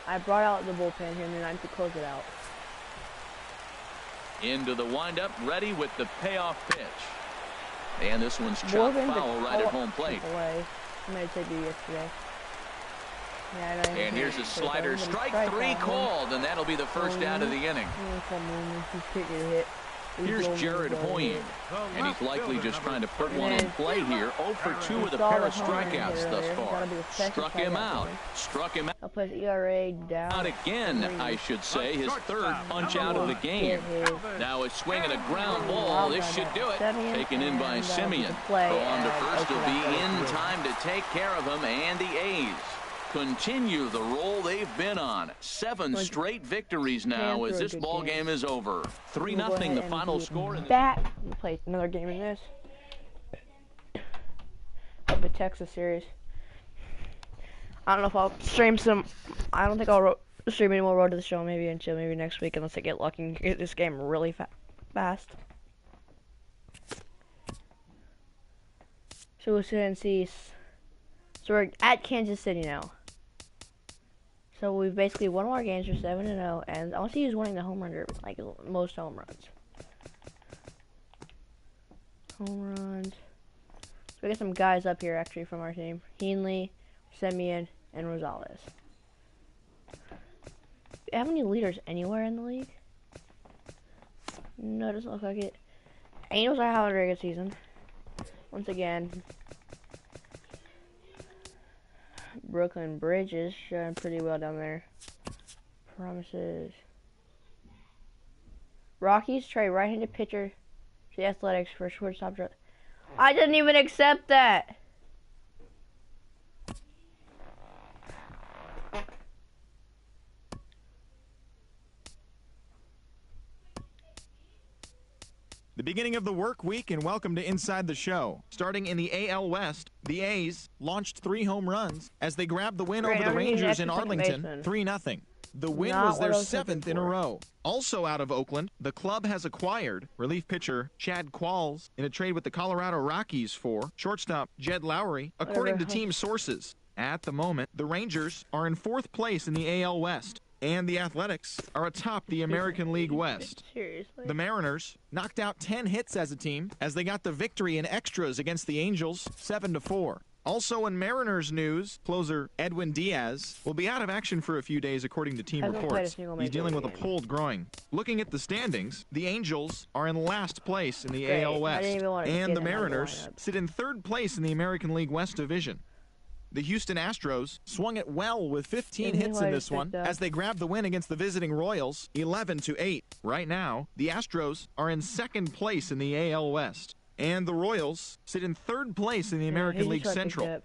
I brought out the bullpen here, and then I have to close it out. Into the windup, ready with the payoff pitch. And this one's chopped foul right at home plate. I made it yesterday. Yeah, and here's a slider, strike three called, and that'll be the first out of the inning. Here's Jared Hoying, and he's likely just trying to put one in play here. 0 for 2 with a pair of strikeouts thus far. Struck him out. I'll put ERA down. Out again, I should say. His third punch out of the game. Now a swing and a ground ball. This should do it. Taken in by Simeon. Throw on to first will be in time to take care of him, and the A's continue the roll they've been on. 7 straight victories now as this ball game is over. 3-0 the final score. Back. We'll play another game in this. Of the Texas series. I don't know if I'll stream some. I don't think I'll stream any more Road to the Show maybe until maybe next week unless I get lucky and get this game really fast. So we'll sit and see. So we're at Kansas City now. So we've basically won all our games. We're 7-0, and I want to see who's winning the home run, like most home runs. Home runs. So we got some guys up here actually from our team: Heenley, Simeon, and Rosales. Do you have any leaders anywhere in the league? No, it doesn't look like it. Angels are having a very good season. Once again. Brooklyn Bridges showing pretty well down there. Promises. Rockies trade right-handed pitcher to the Athletics for a shortstop. I didn't even accept that. The beginning of the work week, and welcome to Inside the Show. Starting in the AL West, the A's launched 3 home runs as they grabbed the win over the Rangers in Arlington, 3-0. The win was their 7th in a row. Also out of Oakland, the club has acquired relief pitcher Chad Qualls in a trade with the Colorado Rockies for shortstop Jed Lowry, according to team sources. At the moment, the Rangers are in 4th place in the AL West, and the Athletics are atop the American League West. Seriously? The Mariners knocked out 10 hits as a team as they got the victory in extras against the Angels, 7-4. Also in Mariners news, closer Edwin Diaz will be out of action for a few days according to team reports. He's dealing with a pulled groin. Looking at the standings, the Angels are in last place in the AL West, and the Mariners sit in 3rd place in the American League West Division. The Houston Astros swung it well with 15 hits in this one as they grabbed the win against the visiting Royals, 11-8. Right now, the Astros are in 2nd place in the AL West, and the Royals sit in 3rd place in the American League Central.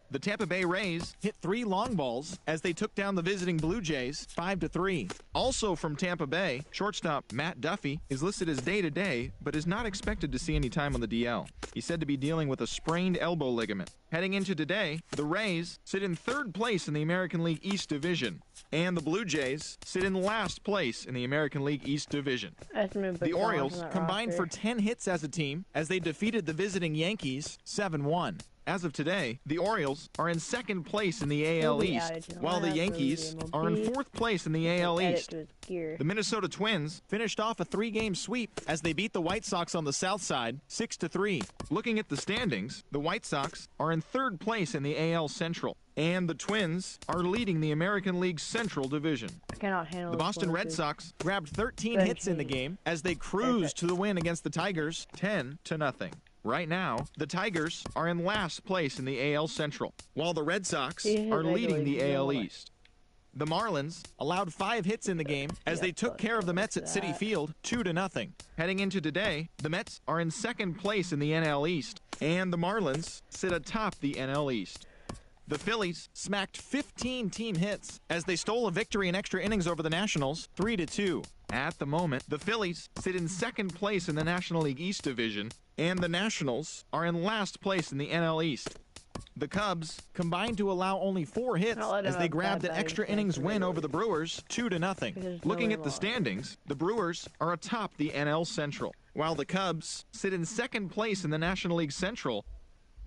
The Tampa Bay Rays hit 3 long balls as they took down the visiting Blue Jays 5-3. Also from Tampa Bay, shortstop Matt Duffy is listed as day-to-day, but is not expected to see any time on the DL. He's said to be dealing with a sprained elbow ligament. Heading into today, the Rays sit in 3rd place in the American League East Division, and the Blue Jays sit in last place in the American League East Division. The Orioles combined for 10 hits as a team as they defeated the visiting Yankees 7-1. As of today, the Orioles are in 2nd place in the AL East, while the Yankees are in 4th place in the AL East. The Minnesota Twins finished off a 3-game sweep as they beat the White Sox on the south side 6-3. Looking at the standings, the White Sox are in 3rd place in the AL Central, and the Twins are leading the American League Central Division. The Boston Red Sox grabbed 13 hits in the game as they cruised to the win against the Tigers 10-0. Right now, the Tigers are in last place in the AL Central, while the Red Sox are leading the AL East. The Marlins allowed 5 hits in the game as they took care of the Mets at Citi Field 2-0. Heading into today, the Mets are in 2nd place in the NL East, and the Marlins sit atop the NL East. The Phillies smacked 15 team hits as they stole a victory in extra innings over the Nationals 3-2. At the moment, the Phillies sit in 2nd place in the National League East Division, and the Nationals are in last place in the NL East. The Cubs combined to allow only 4 hits as they grabbed an extra innings win over the Brewers 2-0. Looking at the standings, the Brewers are atop the NL Central, while the Cubs sit in 2nd place in the National League Central,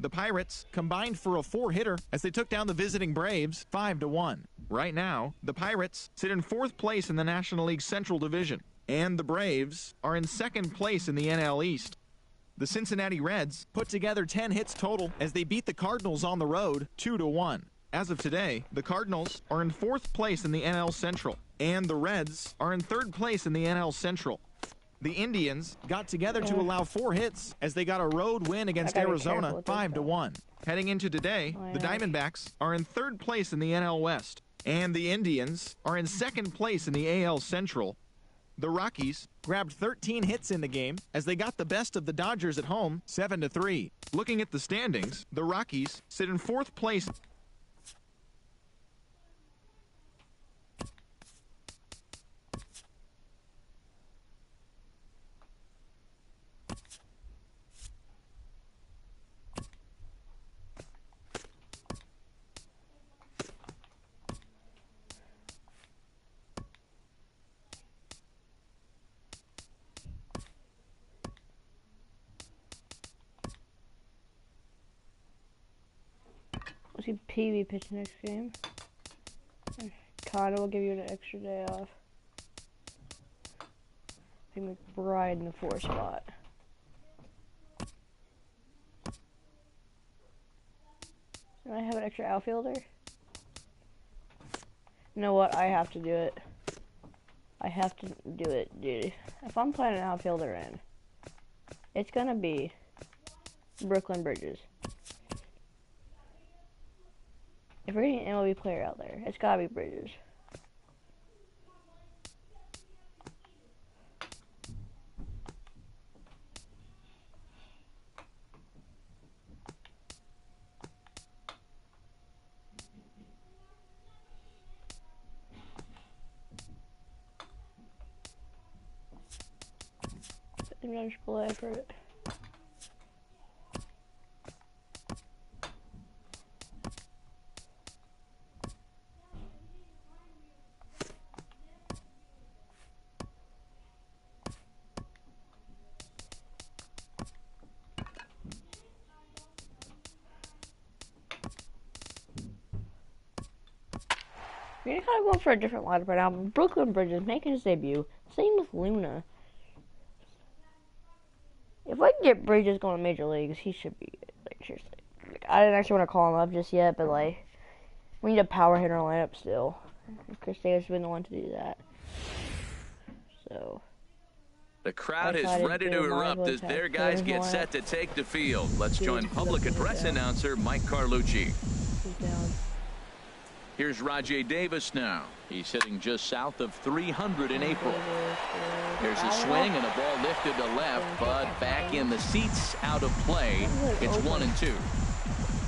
The Pirates combined for a 4-hitter as they took down the visiting Braves 5-1. Right now, the Pirates sit in 4th place in the National League Central Division, and the Braves are in 2nd place in the NL East. The Cincinnati Reds put together 10 hits total as they beat the Cardinals on the road 2-1. As of today, the Cardinals are in 4th place in the NL Central, and the Reds are in 3rd place in the NL Central. The Indians got together to allow 4 hits as they got a road win against Arizona 5-1. Heading into today, the Diamondbacks are in 3rd place in the NL West, and the Indians are in 2nd place in the AL Central. The Rockies grabbed 13 hits in the game as they got the best of the Dodgers at home 7-3. Looking at the standings, the Rockies sit in 4th place. Let's see PB pitch next game. Cotto will give you an extra day off. I think McBride in the 4 spot. Do I have an extra outfielder? You know what? I have to do it. I have to do it, dude. If I'm playing an outfielder in, it's gonna be Brooklyn Bridges. If we're getting an MLB player out there, it's gotta be Bridges. I'm gonna just play for it. We're kind of going for a different lineup right now. Brooklyn Bridges making his debut. Same with Luna. If I can get Bridges going to major leagues, he should be like seriously. Like, I didn't actually want to call him up just yet, but like we need a power hitter lineup still. Chris Davis has been the one to do that. So the crowd is ready to erupt as their guys get set to take the field. Let's join public address announcer Mike Carlucci. He's down. Here's Rajay Davis now. He's hitting just south of 300 in April. There's a swing and a ball lifted to left, but back in the seats, out of play. It's 1-2.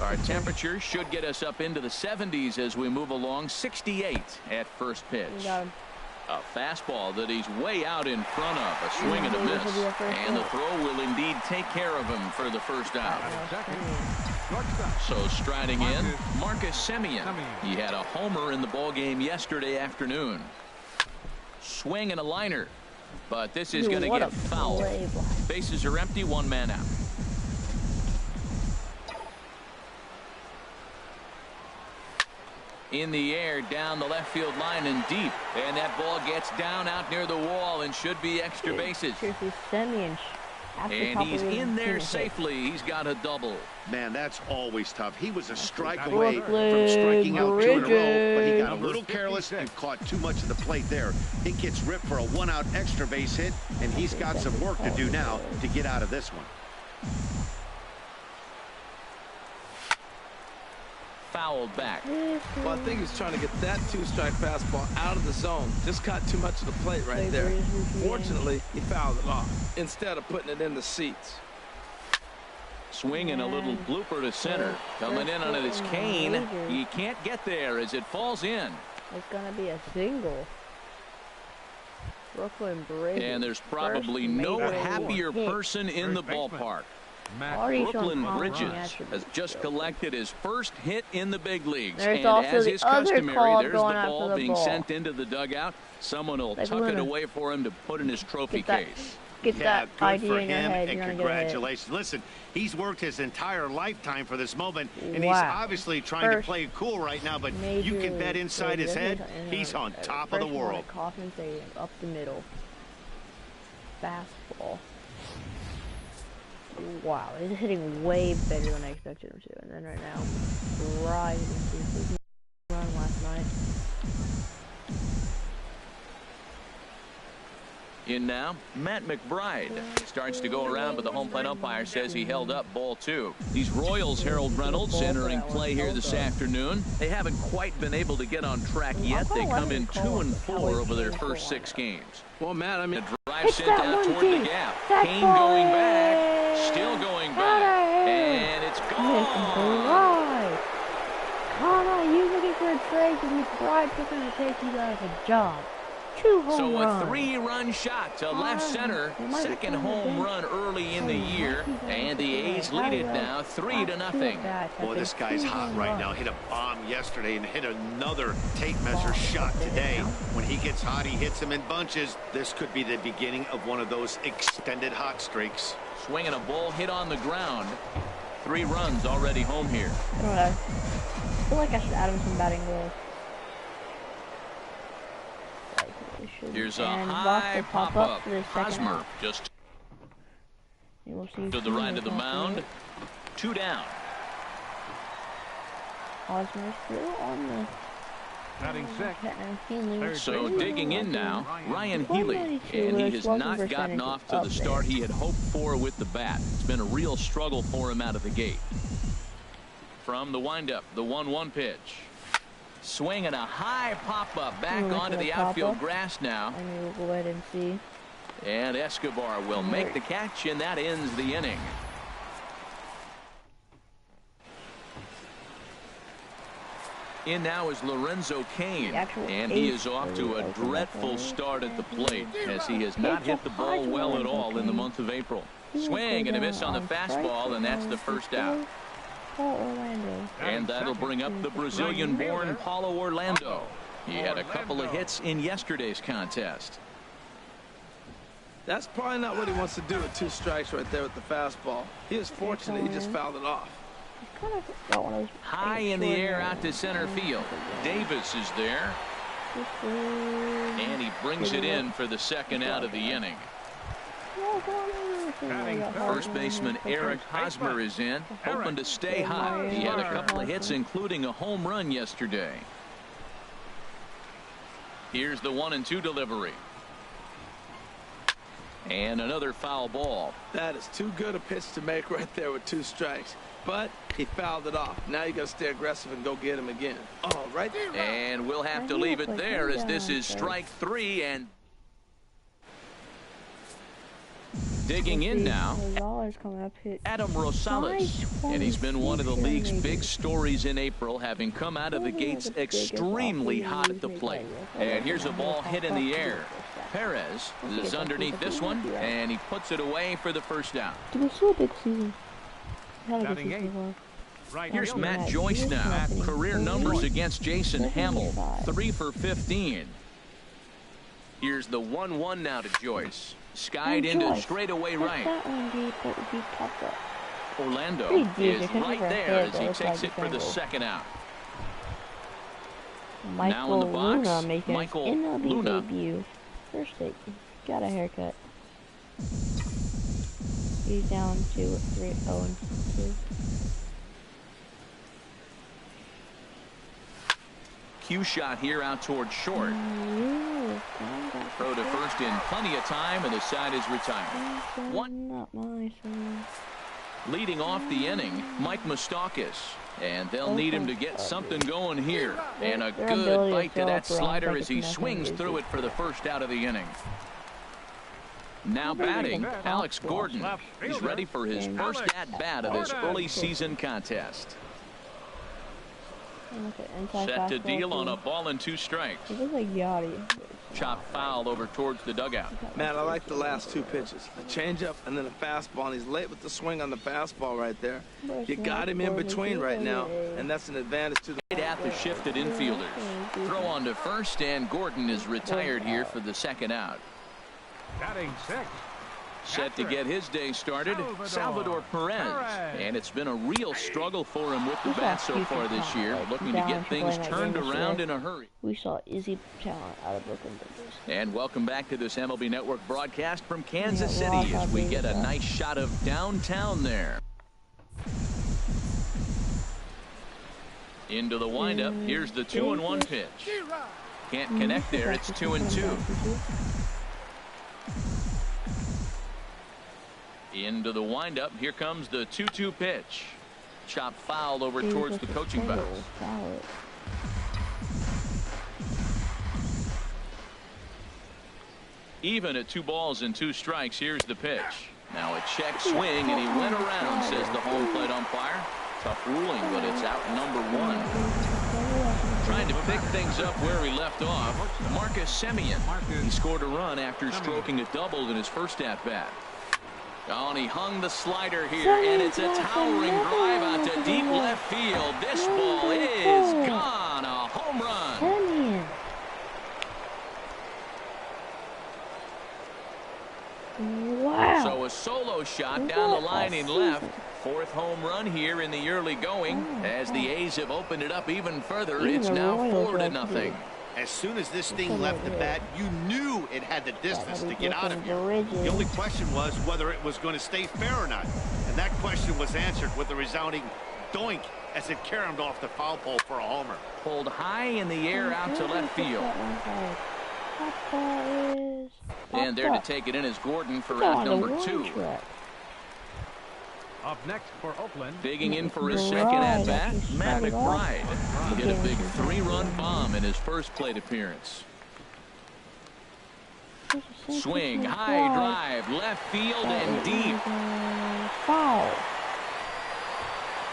Our temperature should get us up into the 70s as we move along. 68 at first pitch. A fastball that he's way out in front of. A swing and a miss. And the throw will indeed take care of him for the first out. So striding in, Marcus Semien. He had a homer in the ballgame yesterday afternoon. Swing and a liner. But this is going to get fouled. Bases are empty, 1 man out. In the air, down the left field line and deep. And that ball gets down out near the wall and should be extra bases. And he's in there safely. He's got a double. Man, that's always tough. He was a strike away from striking out 2 in a row, but he got a little careless and caught too much of the plate there. It gets ripped for a 1-out extra base hit, and he's got some work to do now to get out of this one. Fouled back. Well, I think he's trying to get that 2-strike fastball out of the zone. Just caught too much of the plate right there. Fortunately, he fouled it off instead of putting it in the seats. Swinging a little blooper to center. Coming in on it is Kane. He can't get there as it falls in. It's going to be a single. Brooklyn Bridges. And there's probably no happier person in the ballpark. Brooklyn Bridges has just collected his first hit in the big leagues. There's and also as the is other customary, call there's the going out ball for the being ball. sent into the dugout. Someone will tuck it away for him to put in his trophy case. Get that good idea for in your him, head. and You're gonna congratulations. Listen, he's worked his entire lifetime for this moment, and Wow. he's obviously trying to play it cool right now, but you can bet inside his head, he's on top of the world. Kauffman Stadium, up the middle. Fastball. Wow, he's hitting way better than I expected him to. And then right now, rising to his run last night. In now, Matt McBride starts to go around, but the home plate umpire says he held up ball 2. These Royals, Harold Reynolds, entering play here this afternoon. They haven't quite been able to get on track yet. They come in 2-4 over their first 6 games. Well, Matt, I mean, the drive sent out toward the gap. Kane going back, still going back, and it's gone. Come on, you looking for a trade because McBride's looking to take you out of a job. 2 home So runs. a 3-run shot to left center, second home run early in the year, and the A's lead it now 3-0. Boy, this guy's hot right now. Hit a bomb yesterday and hit another tape measure shot today. When he gets hot, he hits them in bunches. This could be the beginning of one of those extended hot streaks. Swinging a ball hit on the ground. 3 runs already home here. I don't know. I feel like I should add him some batting gloves. Here's a high pop-up. Hosmer just to the right of the mound. 2 down. Hosmer still on the batting second. So digging in now, Ryan Healy, and he has not gotten off to the start he had hoped for with the bat. It's been a real struggle for him out of the gate. From the windup, the 1-1 pitch. Swinging a high pop-up back onto the outfield grass now. And we'll go ahead and see. And Escobar will make the catch, and that ends the inning. In now is Lorenzo Cain, and he is off to a dreadful start at the plate as he has not hit the ball well at all in the month of April. Swing and a miss on the fastball, and that's the first out. And that'll bring up the Brazilian-born Paulo Orlando. He had a couple of hits in yesterday's contest. That's probably not what he wants to do with 2 strikes right there with the fastball. He was fortunate he just fouled it off. High in the air out to center field. Davis is there. And he brings it in for the second out of the inning. First baseman Eric Hosmer is in, hoping to stay hot. He had a couple of hits, including a home run yesterday. Here's the 1-2 delivery. And another foul ball. That is too good a pitch to make right there with 2 strikes. But he fouled it off. Now you got to stay aggressive and go get him again. Oh, right there. And we'll have to leave it there as this is strike 3. And digging in now, Adam Rosales, and he's been one of the league's big stories in April, having come out of the gates extremely hot at the plate. And here's a ball hit in the air. Perez is underneath this one, and he puts it away for the first down. Here's Matt Joyce now. Career numbers against Jason Hamill, 3 for 15. Here's the 1-1 now to Joyce. Skied into straightaway right. Orlando is right there as he takes it for the second out. Now in the box, Michael Luna. First take, got a haircut. He's down to 3-0-2. Cue shot here out toward short. Throw to first in plenty of time, and the side is retired. Leading off the inning, Mike Moustakas. And they'll need him to get something going here. And a good bite to that slider as he swings through it for the first out of the inning. Now batting, Alex Gordon. He's ready for his first at-bat of this early season contest. Set to deal on a ball and 2 strikes. It looks like Yachty. Chop foul over towards the dugout. Man, I like the last two pitches. The changeup and then a fastball, and he's late with the swing on the fastball right there. You got him in between right now, and that's an advantage to the... Right at the shifted infielders. Throw on to first, and Gordon is retired here for the second out. Batting six. Set to get his day started, Salvador Perez. And it's been a real struggle for him with the bat so far this year, looking to get things turned around in a hurry. We saw Izzy talent out of Brooklyn Bridges. And welcome back to this MLB Network broadcast from Kansas City as we get a nice shot of downtown there. Into the windup, here's the 2-1 pitch. Can't connect there, it's 2-2. Into the windup, here comes the 2-2 pitch. Chop foul over towards the coaching box. Even at 2 balls and 2 strikes, here's the pitch. Now a check swing, and he went around, says the home plate umpire. Tough ruling, but it's out number 1. Trying to pick things up where he left off, Marcus Semien. He scored a run after stroking a double in his first at-bat. Oh, and he hung the slider here, and it's a towering drive out to deep left field. This ball is gone. A home run. Wow. So a solo shot down the line in left. 4th home run here in the early going. As the A's have opened it up even further, it's now 4-0. As soon as this thing left the bat, you knew it had the distance to get out of here. The only question was whether it was going to stay fair or not. And that question was answered with a resounding doink as it caromed off the foul pole for a homer. Pulled high in the air out to left field. And there to take it in is Gordon for out number 2. Up next for Oakland. Digging in for his second at-bat, Matt McBride. He hit a big 3-run bomb in his first plate appearance. Swing, high drive, left field and deep. Foul.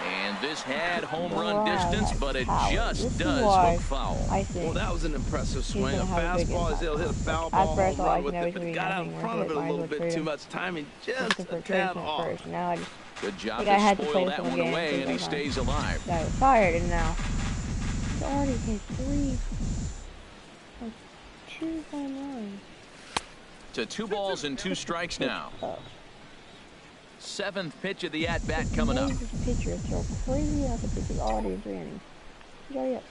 And this had home run distance, but it just does hook foul. Well, that was an impressive swing. A fastball is he'll hit a foul ball home run with it, but he got out in front of it a little bit too much. Timing just a tad off. Now I just Good job to spoil that one away, and he stays alive. Got it fired, and now he's already hit 2 home runs. To 2 balls and 2 strikes now. 7th pitch of the at-bat coming up. This pitcher is so crazy out the pitch is already in 3 innings. He's already up.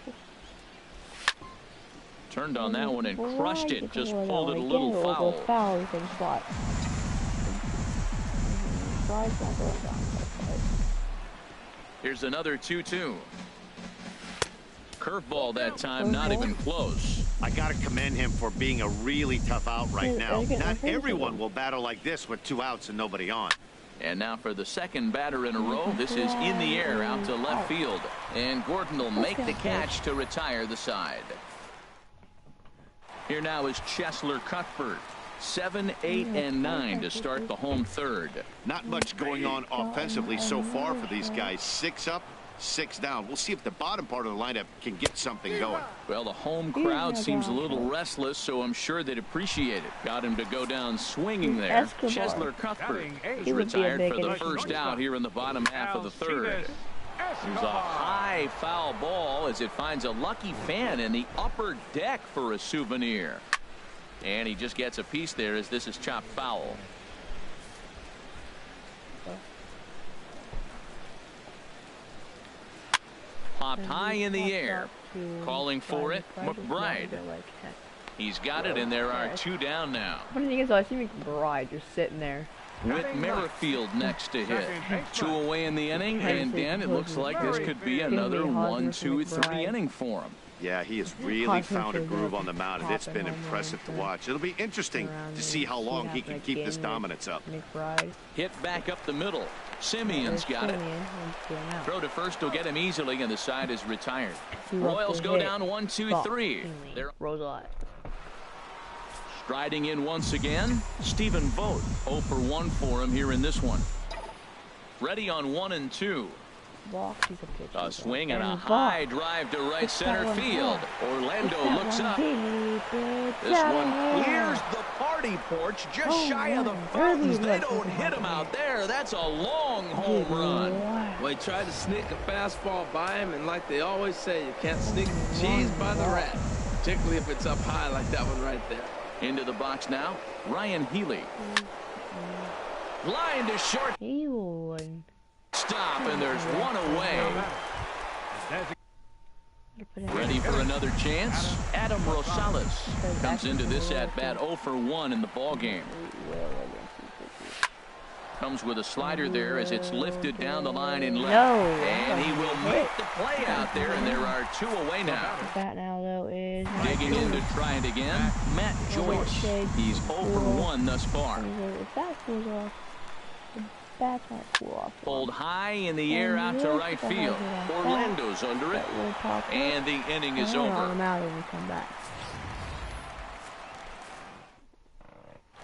Turned on that one and crushed it. Just pulled it a little foul. Here's another 2-2. Curveball that time, not even close. I got to commend him for being a really tough out right now. Not everyone will battle like this with 2 outs and nobody on. And now for the second batter in a row. This is in the air out to left field. And Gordon will make the catch to retire the side. Here now is Cheslor Cuthbert. 7, 8, and 9 to start the home third. Not much going on offensively so far for these guys. 6 up, 6 down. We'll see if the bottom part of the lineup can get something going. Well, the home crowd seems a little restless, so I'm sure they'd appreciate it. Got him to go down swinging there. Cheslor Cuthbert is retired for the first out here in the bottom half of the third. There's a high foul ball as it finds a lucky fan in the upper deck for a souvenir. And he just gets a piece there as this is chopped foul. Popped high in the air. Calling for it, McBride. He's got it, and there are 2 down now. Funny thing is, I see McBride just sitting there. With Merrifield next to hit. 2 away in the inning, and Dan, it looks like this could be another 1, 2, 3 inning for him. Yeah, he has really found a groove on the mound, and it's been impressive to watch. It'll be interesting to see how long he can keep this dominance up. Hit back up the middle. Simeon's got it. Throw to first will get him easily, and the side is retired. Royals go down 1, 2, 3. They're striding in once again. Stephen Vogt 0 for 1 for him here in this one. Ready on 1 and 2. A swing and a high drive to right center field. Orlando looks up. This one clears the party porch just shy of the fountains. They don't hit him out there. That's a long home run. Well, he tried to sneak a fastball by him, and like they always say, you can't sneak the cheese by the rat, particularly if it's up high like that one right there. Into the box now, Ryan Healy. Line to short. Stop, and there's one away. Ready for another chance? Adam Rosales comes into this at-bat 0 for 1 in the ball game. Comes with a slider there as it's lifted down the line in left. And he will make the play out there, and there are 2 away now. Digging in to try it again, Matt Joyce. He's 0 for 1 thus far. Pulled high in the air out to right field. Orlando's under it, and the inning is over.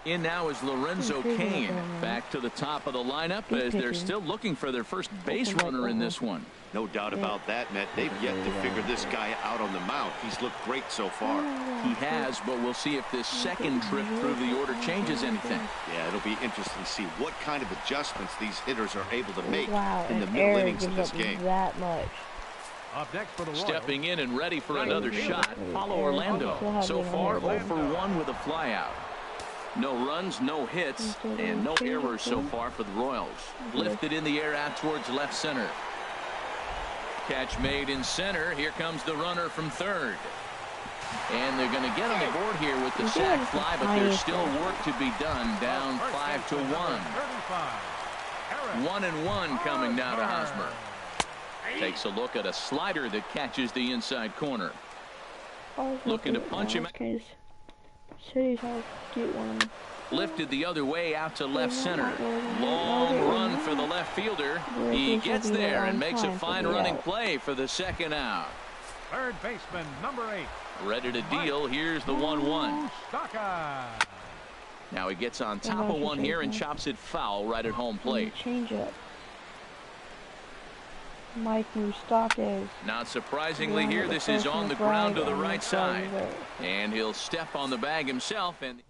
In now is Lorenzo Cain, back to the top of the lineup as they're still looking for their first base runner in this one. No doubt about that, Matt. They've yet to figure this guy out on the mound. He's looked great so far. He has, but we'll see if this second trip through the order changes anything. Yeah, it'll be interesting to see what kind of adjustments these hitters are able to make in the middle innings of this game. That much. Stepping in and ready for another shot, Paulo Orlando. So far, 0 for 1 with a flyout. No runs, no hits, and no errors so far for the Royals. Lifted in the air out towards left center. Catch made in center. Here comes the runner from third. And they're going to get on the board here with the sac fly, but there's still work to be done. Down 5-1. 1-1 coming now to Hosmer. Takes a look at a slider that catches the inside corner. Looking to punch him. Lifted the other way out to left center. Long run for the left fielder. He gets there and makes a fine running play for the second out. Third baseman, number 8. Ready to deal. Here's the 1-1. Now he gets on top of one here and chops it foul right at home plate. Change it. Mike Moustakas. Not surprisingly here, this is on the ground to the right side. And he'll step on the bag himself and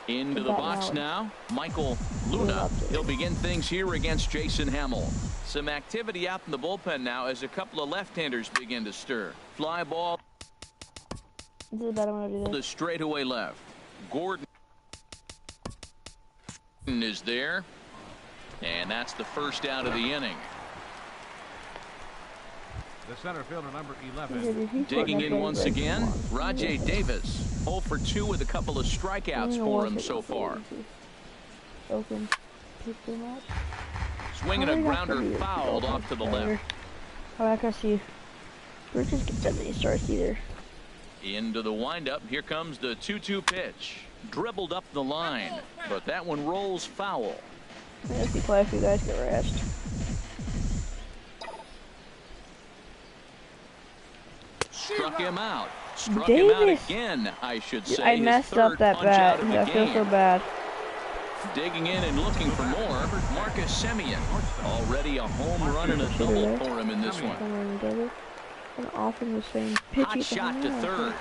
into the box now. Michael Luna. He'll begin things here against Jason Hamill. Some activity out in the bullpen now as a couple of left-handers begin to stir. Fly ball. The straightaway left. Gordon is there. And that's the first out of the inning. The center fielder, number 11. Digging in once again, Rajay Davis. 0 for 2 with a couple of strikeouts for him so far. Swinging a grounder fouled off to the left. Oh, I can see. Bridges gets that many starts either. Into the windup. Here comes the 2-2 pitch. Dribbled up the line, but that one rolls foul. Let's be quiet if you guys get rest. Struck him out. Struck him out again, I should say. I messed up that bat. I feel so bad. Digging in and looking for more. Marcus Semien. Already a home run and a double for him in this one. And often the same pitch. Hot shot to third.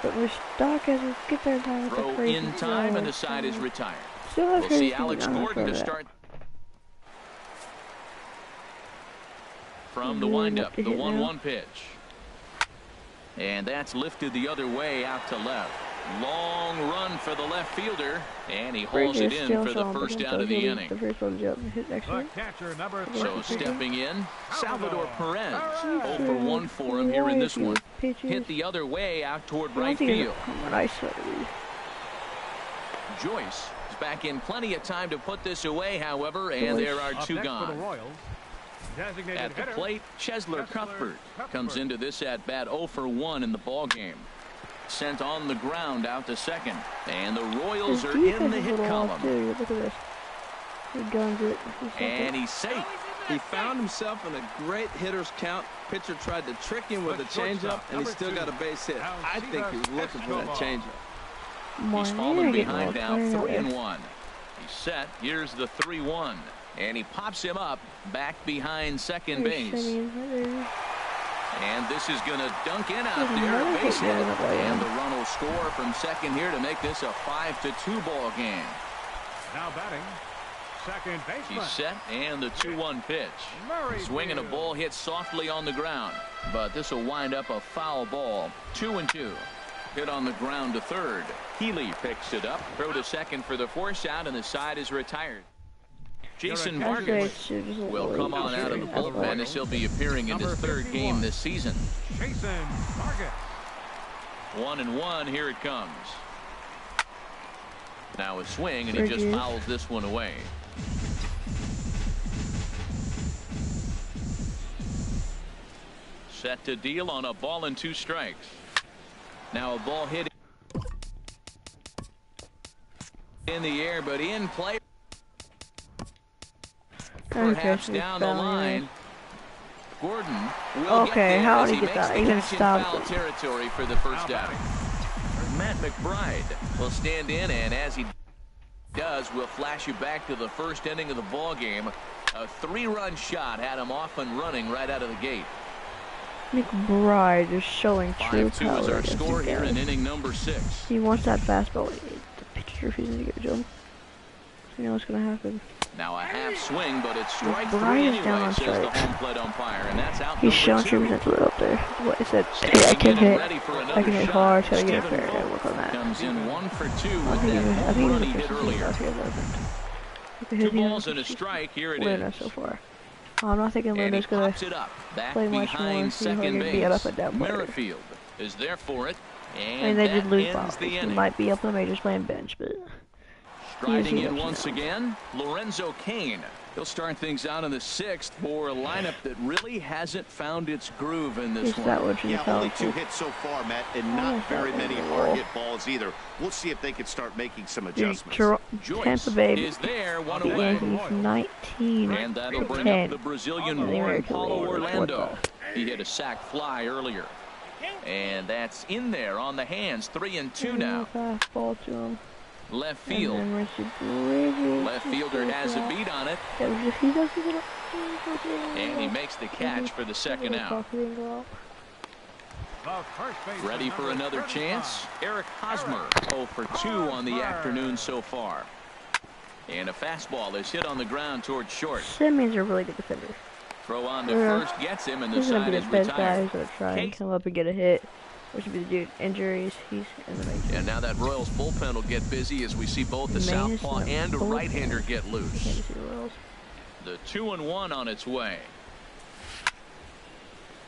But we're stuck as we get there. Throw in time and the side is retired. We'll see Alex Gordon to start from the windup. The 1-1 pitch. And that's lifted the other way out to left. Long run for the left fielder. And he hauls it in for the first out of the inning. So stepping in, Salvador Perez. 0 for 1 for him here in this one. Hit the other way out toward right field. Joyce is back in plenty of time to put this away, however, and there are 2 gone. At the plate, Chesler Cuthbert comes into this at-bat 0 for 1 in the ball game. Sent on the ground out to second, and the Royals are in the hit column. Look at this. And he's safe. He found himself in a great hitter's count. Pitcher tried to trick him with a changeup, and he still got a base hit. I think he was looking for that changeup. He's fallen behind now, 3-1. He's set. Here's the 3-1. And he pops him up back behind second base. And this is going to dunk in out there. Base hit. And the run will score from second here to make this a 5-2 ball game. Now batting, second baseman. He's set, and the 2-1 pitch. Swinging a ball hit softly on the ground, but this will wind up a foul ball. 2-2. Hit on the ground to third. Healy picks it up. Throw to second for the force out, and the side is retired. Jason Vargas will come on out of the bullpen as he'll be appearing in his third game this season. Jason Vargas. 1-1. Here it comes. Now a swing, and he just fouls this one away. Set to deal on a ball and 2 strikes. Now a ball hit in the air, but in play. Perhaps down the line. Gordon will get there how as did he he get makes that? the He didn't catch in stop foul it. territory for the first out. Matt McBride will stand in, and as he does, we'll flash you back to the first inning of the ball game. A 3-run shot had him off and running right out of the gate. McBride is showing true 5-2 power. is our against score these here guys. in inning number 6. He wants that fastball. The pitcher refuses to give it to him. You know what's gonna happen. Now a half swing, but it's strike McBride 3 is down anyway, on says the strikes. home plate umpire, and that's out He's showing number 2. true potential up there. What I said. Hey, I can hit. I can hit hard. Try to get it fair. I gotta work on that. Comes in 1 for 2 I with think that he's home run he a hit earlier. 2 balls and a strike. Here it Luna is. so far. I'm not thinking And he Luna's gonna pops it up back play much more. behind He's second gonna base. be up and down player. Merrifield is there for it, I and mean, they did that lose ends balls. the He inning. might be up in the majors playing bench, but Striding in Usually once again, Lorenzo Cain. He'll start things out in the 6th for a lineup that really hasn't found its groove in this is that one. what you Yeah, felt? only 2 hits so far, Matt, and not very many hard hit balls either. We'll see if they can start making some adjustments. Joyce Tampa Bay is there, 1 the away. Yankees 19 And that'll bring ten. up the Brazilian Oh, the born American Paulo League. Orlando. He hit a sac fly earlier. And that's in there on the hands. 3-2 now. Fastball to him. Left field. And then Richie Bridges. Left fielder has a beat on it. And he makes the catch for the second out. The first baseman, Ready for number another 35. chance? Eric Hosmer, 0 for 2 on the afternoon so far. And a fastball is hit on the ground towards short. Simmons are a really good defender. Throw on to Yeah. first, gets him, and the He's gonna side be is the best guy retired. who's gonna try and Case- come up and get a hit. Which would be the dude. Injuries, he's in the major. And now that Royals bullpen will get busy as we see both the Mason southpaw and a bullpen. right-hander get Can't loose. see the Royals. The 2-1 on its way.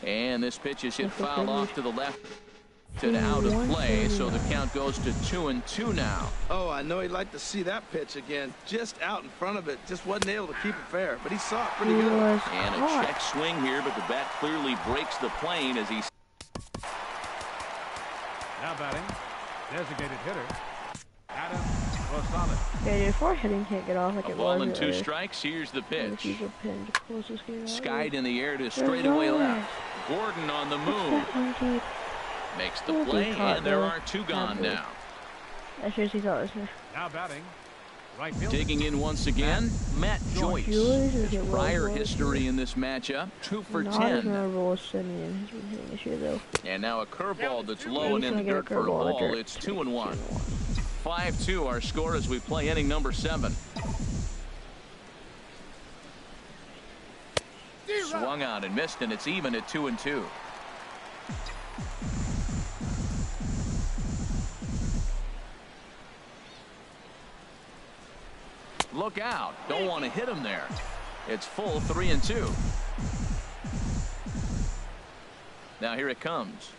And this pitch is hit foul off to the left and out of play, so the count goes to 2-2 now. Oh, I know he'd like to see that pitch again. Just out in front of it. Just wasn't able to keep it fair, but he saw it pretty He good. was And a caught. check swing here, but the bat clearly breaks the plane as he... Now batting, designated hitter, Adam Rosales. Yeah, dude, foreheading can't get off like A it ball was and 2 earlier. strikes. Here's the If pitch. you go pin to close this game out. Skied in the air to straightaway left. Gordon on the move. Makes the We'll be play, caught, and there though. are 2 gone Not good. now. I seriously thought this was Now batting, right field. Digging in once again, Matt Joyce. Joyce is His a prior well-known history in this matchup, 2 for not as 10. memorable as Simeon has been hitting this year, though. And now a curveball that's low and He's in the gonna get a dirt for a curveball in the ball. dirt. It's 2-1. 5-2 our score as we play inning number 7. Swung out and missed, and it's even at 2-2. Look out. Don't want to hit him there. It's full 3-2. Now here it comes.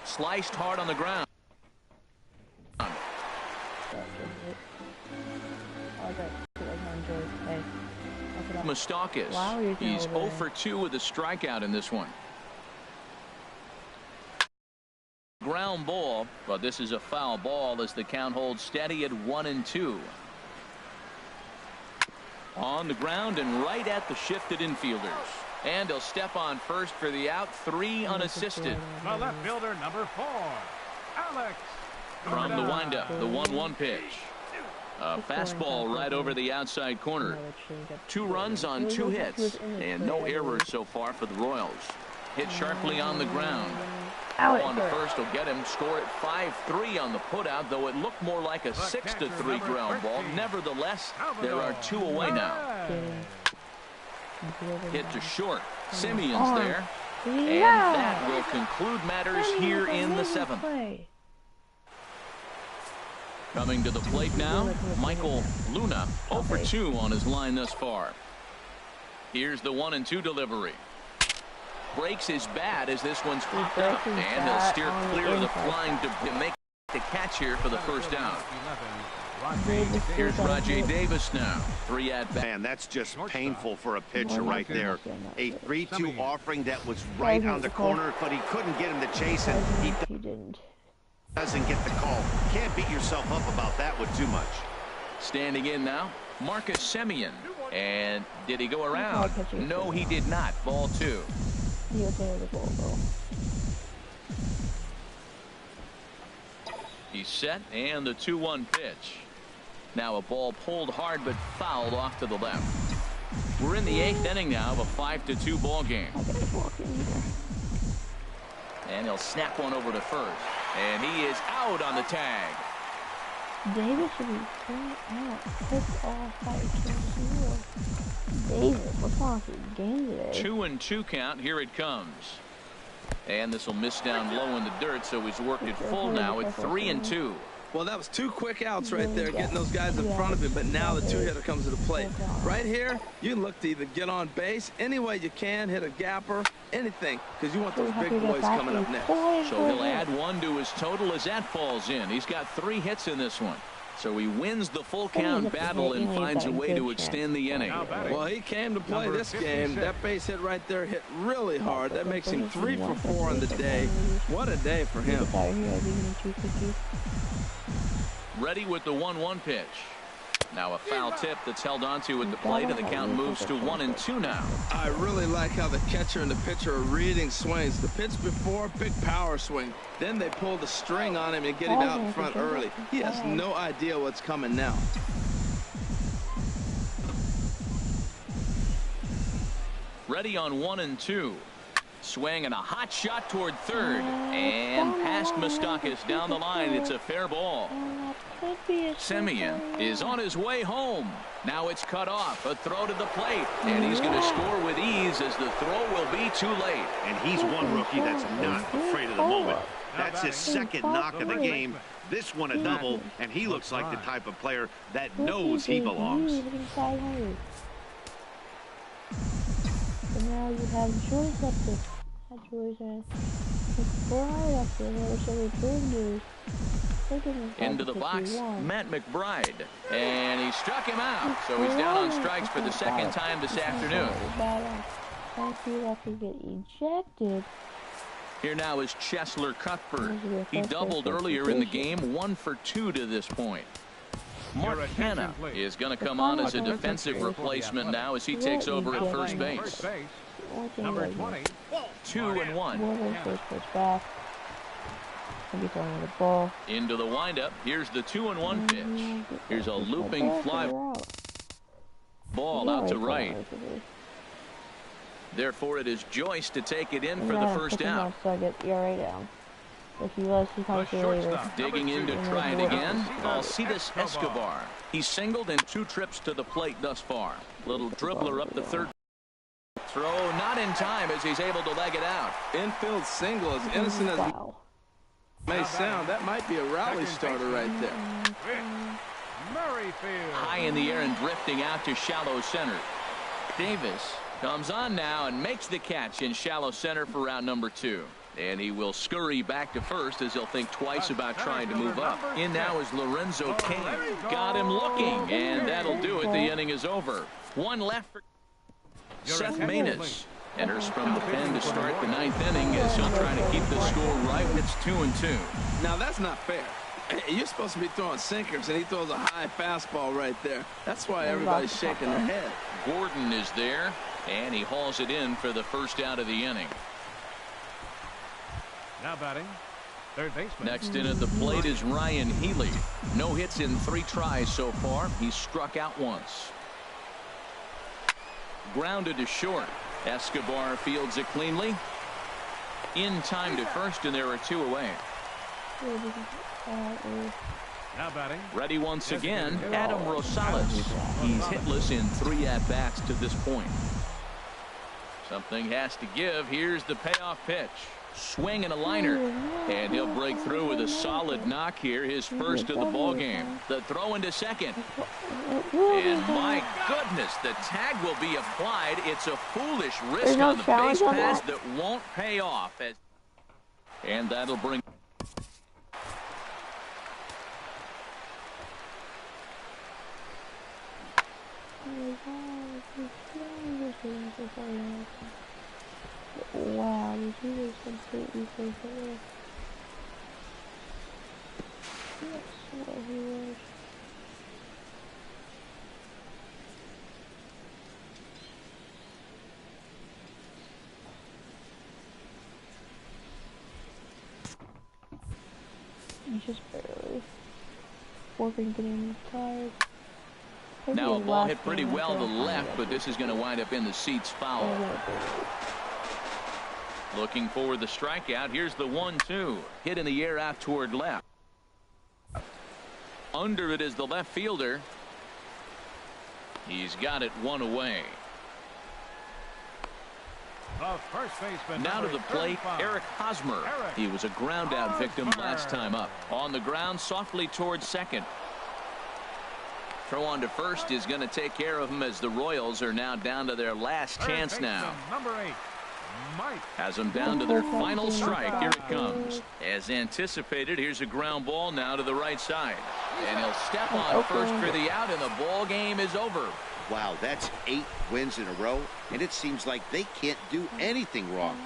Sliced hard on the ground. Moustakas. Wow, you're He's doing 0 that. for 2 with a strikeout in this one. Ground ball, but this is a foul ball as the count holds steady at 1-2. On the ground and right at the shifted infielders. And he'll step on first for the out, 3 unassisted. The left fielder, number 4, Alex. From the Gordon. windup, the 1-1 pitch. A fastball right over the outside corner. 2 runs on 2 hits, and no errors so far for the Royals. Hit sharply on the ground. On to first will get him. Score at 5-3 on the putout, though it looked more like a 6-3 ground ball. Nevertheless, there are 2 away now. Hit to short. Simeon's there. And that will conclude matters here in the 7th. Coming to the plate now, Michael Luna, 0 for 2 on his line thus far. Here's the 1-2 delivery. Breaks his bat as this one's popped up, and he'll steer clear of the flying to make the catch here for the first out. Here's Rajay Davis now. 3 at bat. Man, that's just painful for a pitcher right there. A 3-2 offering that was right on the corner, but he couldn't get him to chase it. He didn't. Doesn't get the call. Can't beat yourself up about that one too much. Standing in now, Marcus Semien. And did he go around? No, he did not. Ball 2. He's set, and the 2-1 pitch. Now a ball pulled hard but fouled off to the left. We're in the 8th inning now of a 5-2 ball game. And he'll snap one over to first. And he is out on the tag. Davis should be going out. Piss off by 2-0. Davis, what's wrong with the game today? 2-2 count. Here it comes. And this will miss down low in the dirt, so he's worked it full now at 3-2. Well, that was 2 quick outs right there, getting those guys in front of him, but now the 2-hitter comes to the plate. Right here, you look to either get on base any way you can, hit a gapper, anything, because you want those big boys coming up next. So he'll add 1 to his total as that falls in. He's got 3 hits in this one. So he wins the full count battle and finds a way to extend the inning. Well, he came to play this game. That base hit right there hit really hard. That makes him 3 for 4 on the day. What a day for him. Ready with the 1-1 pitch. Now a foul tip that's held onto at the plate, and the count moves to 1-2 now. I really like how the catcher and the pitcher are reading swings. The pitch before, big power swing. Then they pull the string on him and get him out in front early. He has no idea what's coming now. Ready on 1-2. Swing and a hot shot toward third, and past Moustakas down the line. It's a fair ball. Semien is on his way home. Now it's cut off. A throw to the plate, and he's going to score with ease as the throw will be too late. And he's one rookie that's not afraid of the moment. That's his 2nd knock of the game. This one a double, and he looks like the type of player that knows he belongs. So now you have Joyce up there. Into the box, Matt McBride, and he struck him out, so he's down on strikes for the 2nd time this afternoon. Here now is Cheslor Cuthbert. He doubled earlier in the game, 1 for 2 to this point. Mark Hanna is going to come on as a defensive replacement now as he takes over at first base. Number 20. 2-1. Into the windup. Here's the 2-1 pitch. Here's a looping fly ball out to right. Therefore, it is Joyce to take it in for the first out. Digging in to try it again, Alcides Escobar. He's singled in 2 trips to the plate thus far. Little dribbler up the third. Throw not in time as he's able to leg it out. Infield single, as innocent as it may sound, that might be a rally starter right there. High in the air and drifting out to shallow center. Davis comes on now and makes the catch in shallow center for round number 2. And he will scurry back to first as he'll think twice about trying to move up. In now is Lorenzo Cain. Got him looking, and that'll do it. The inning is over. 1 left for Seth Maness. Enters from the pen to start the 9th inning as he'll try to keep the score right. It's 2-2. Now that's not fair. You're supposed to be throwing sinkers, and he throws a high fastball right there. That's why everybody's shaking their head. Gordon is there, and he hauls it in for the first out of the inning. Now batting, third baseman. Next in at the plate is Ryan Healy. No hits in 3 tries so far. He's struck out once. Grounded to short. Escobar fields it cleanly. In time to first, and there are 2 away. Now batting. Ready once again, Adam Rosales. He's hitless in 3 at-bats to this point. Something has to give. Here's the payoff pitch. Swing and a liner. And he'll break through with a solid knock here, his first of the ball game. The throw into second. And my goodness, the tag will be applied. It's a foolish risk on the base pass that won't pay off. And that'll bring... Wow, did you just completely face it? That's what he was. He's just barely working, getting tired. Now a ball hit pretty well to left, but this is going to wind up in the seats foul. Looking for the strikeout. Here's the 1-2. Hit in the air out toward left. Under it is the left fielder. He's got it 1 away. First baseman, now to the plate, 35. Eric Hosmer. He was a ground out victim last time up. On the ground, softly towards second. Throw on to first is going to take care of him as the Royals are now down to their last chance now. Number 8, Mike. Has them down to their final strike. Here it comes. As anticipated, here's a ground ball now to the right side. And he'll step on first for the out, and the ball game is over. Wow, that's 8 wins in a row, and it seems like they can't do anything wrong.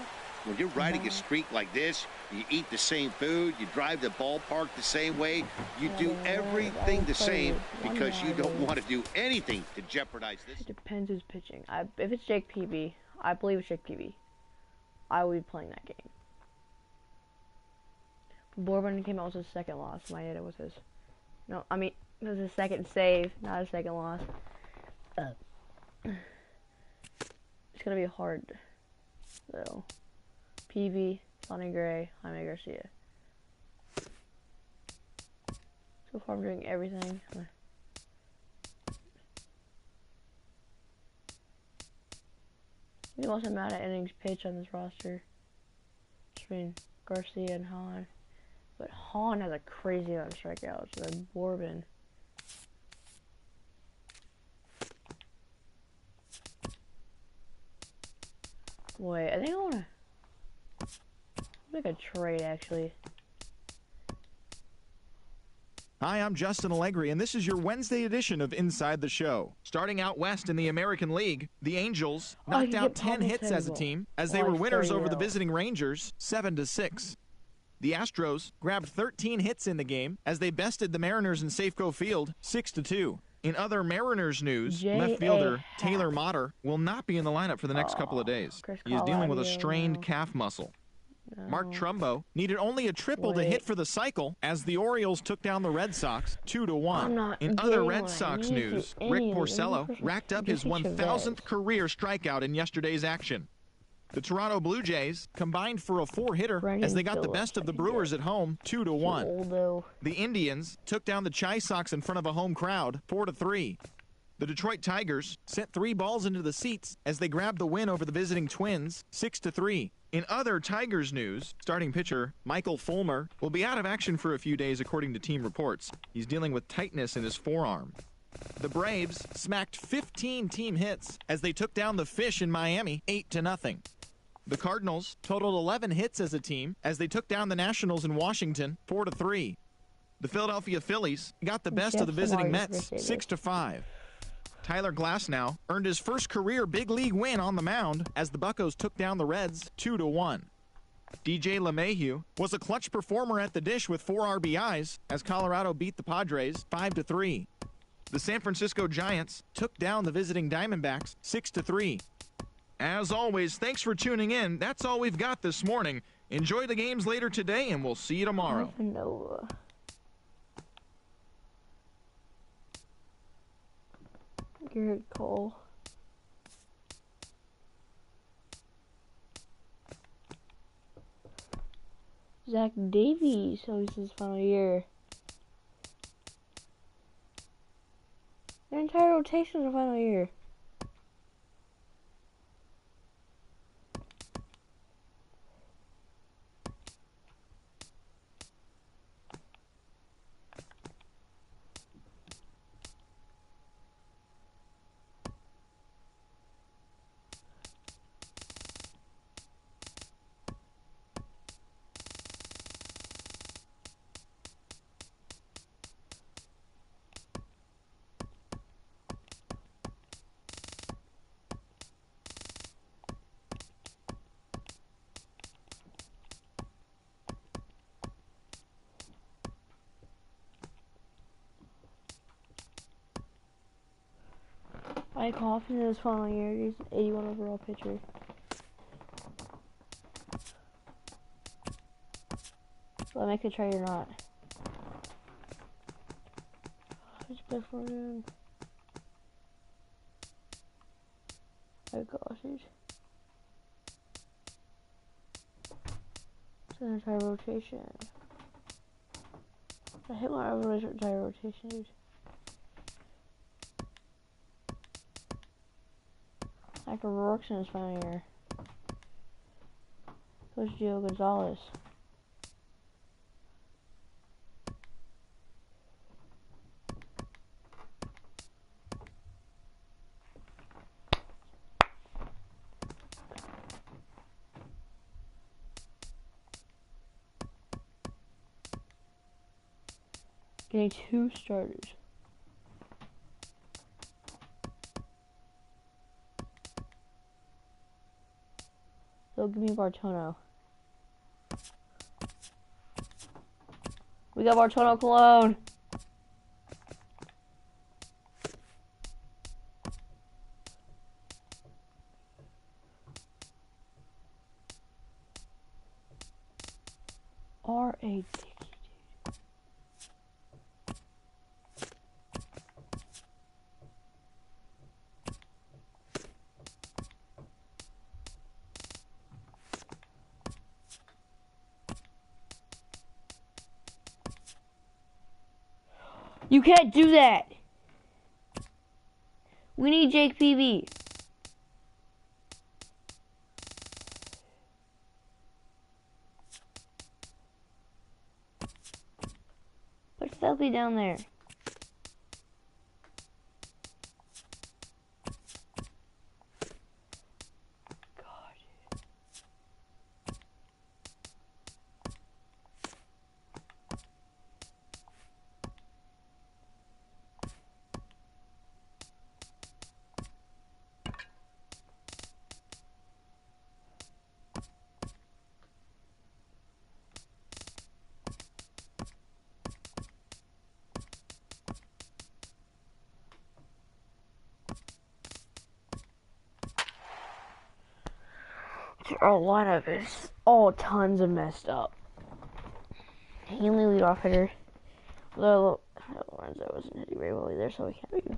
When you're riding a streak like this, you eat the same food, you drive the ballpark the same way, you do everything the same because you don't want to do anything to jeopardize this. It depends who's pitching. If it's Jake Peavy, I believe it's Jake Peavy, I will be playing that game. Borbin came out with his second loss. Maeda was his. No, I mean, it was his second save, not his second loss. It's gonna be hard, though. Peavy, Sonny Gray, Jaime Garcia. So far, I'm doing everything. He wasn't mad at innings pitch on this roster between Garcia and Hahn, but Hahn has a crazy amount of strikeouts. So then Borbin. Wait, I think I wanna make a trade actually. Hi, I'm Justin Allegri, and this is your Wednesday edition of Inside the Show. Starting out west in the American League, the Angels knocked out 10 hits as a team as they were winners over the visiting Rangers 7-6. The Astros grabbed 13 hits in the game as they bested the Mariners in Safeco Field 6-2. In other Mariners news, left fielder Taylor Motter will not be in the lineup for the next couple of days. He is dealing with a strained calf muscle. Mark Trumbo needed only a triple to hit for the cycle as the Orioles took down the Red Sox 2-1. In other Red Sox news, Rick Porcello racked up his 1,000th career strikeout in yesterday's action. The Toronto Blue Jays combined for a 4-hitter as they got the best of the Brewers at home 2-1. The Indians took down the Chi Sox in front of a home crowd 4-3. The Detroit Tigers sent 3 balls into the seats as they grabbed the win over the visiting Twins 6-3. In other Tigers news, starting pitcher Michael Fulmer will be out of action for a few days according to team reports. He's dealing with tightness in his forearm. The Braves smacked 15 team hits as they took down the Fish in Miami 8-0. The Cardinals totaled 11 hits as a team as they took down the Nationals in Washington 4-3. The Philadelphia Phillies got the best of the visiting Mets 6-5. Tyler Glasnow earned his first career big league win on the mound as the Buccos took down the Reds 2-1. DJ LeMahieu was a clutch performer at the dish with 4 RBIs as Colorado beat the Padres 5-3. The San Francisco Giants took down the visiting Diamondbacks 6-3. As always, thanks for tuning in. That's all we've got this morning. Enjoy the games later today, and we'll see you tomorrow. Nova. Garrett Cole. Zach Davies, so he's his final year. Their entire rotation is the final year. Mike Hoffman in his final year, he's an 81 overall pitcher. Will I make a trade or not? Who'd you play for again? Oh gosh, dude. It's an entire rotation. I hate my entire rotation, dude. After Rourke's in his final year. Coach Gio Gonzalez. Getting 2 starters. So give me Bartono. We got Bartono Cologne. R.A. You can't do that. We need Jake Peavy. Put Stealthy down there. Our lineup is all tons of messed up. Hanley leadoff hitter. Although Lorenzo wasn't hitting very well either, so we can't be.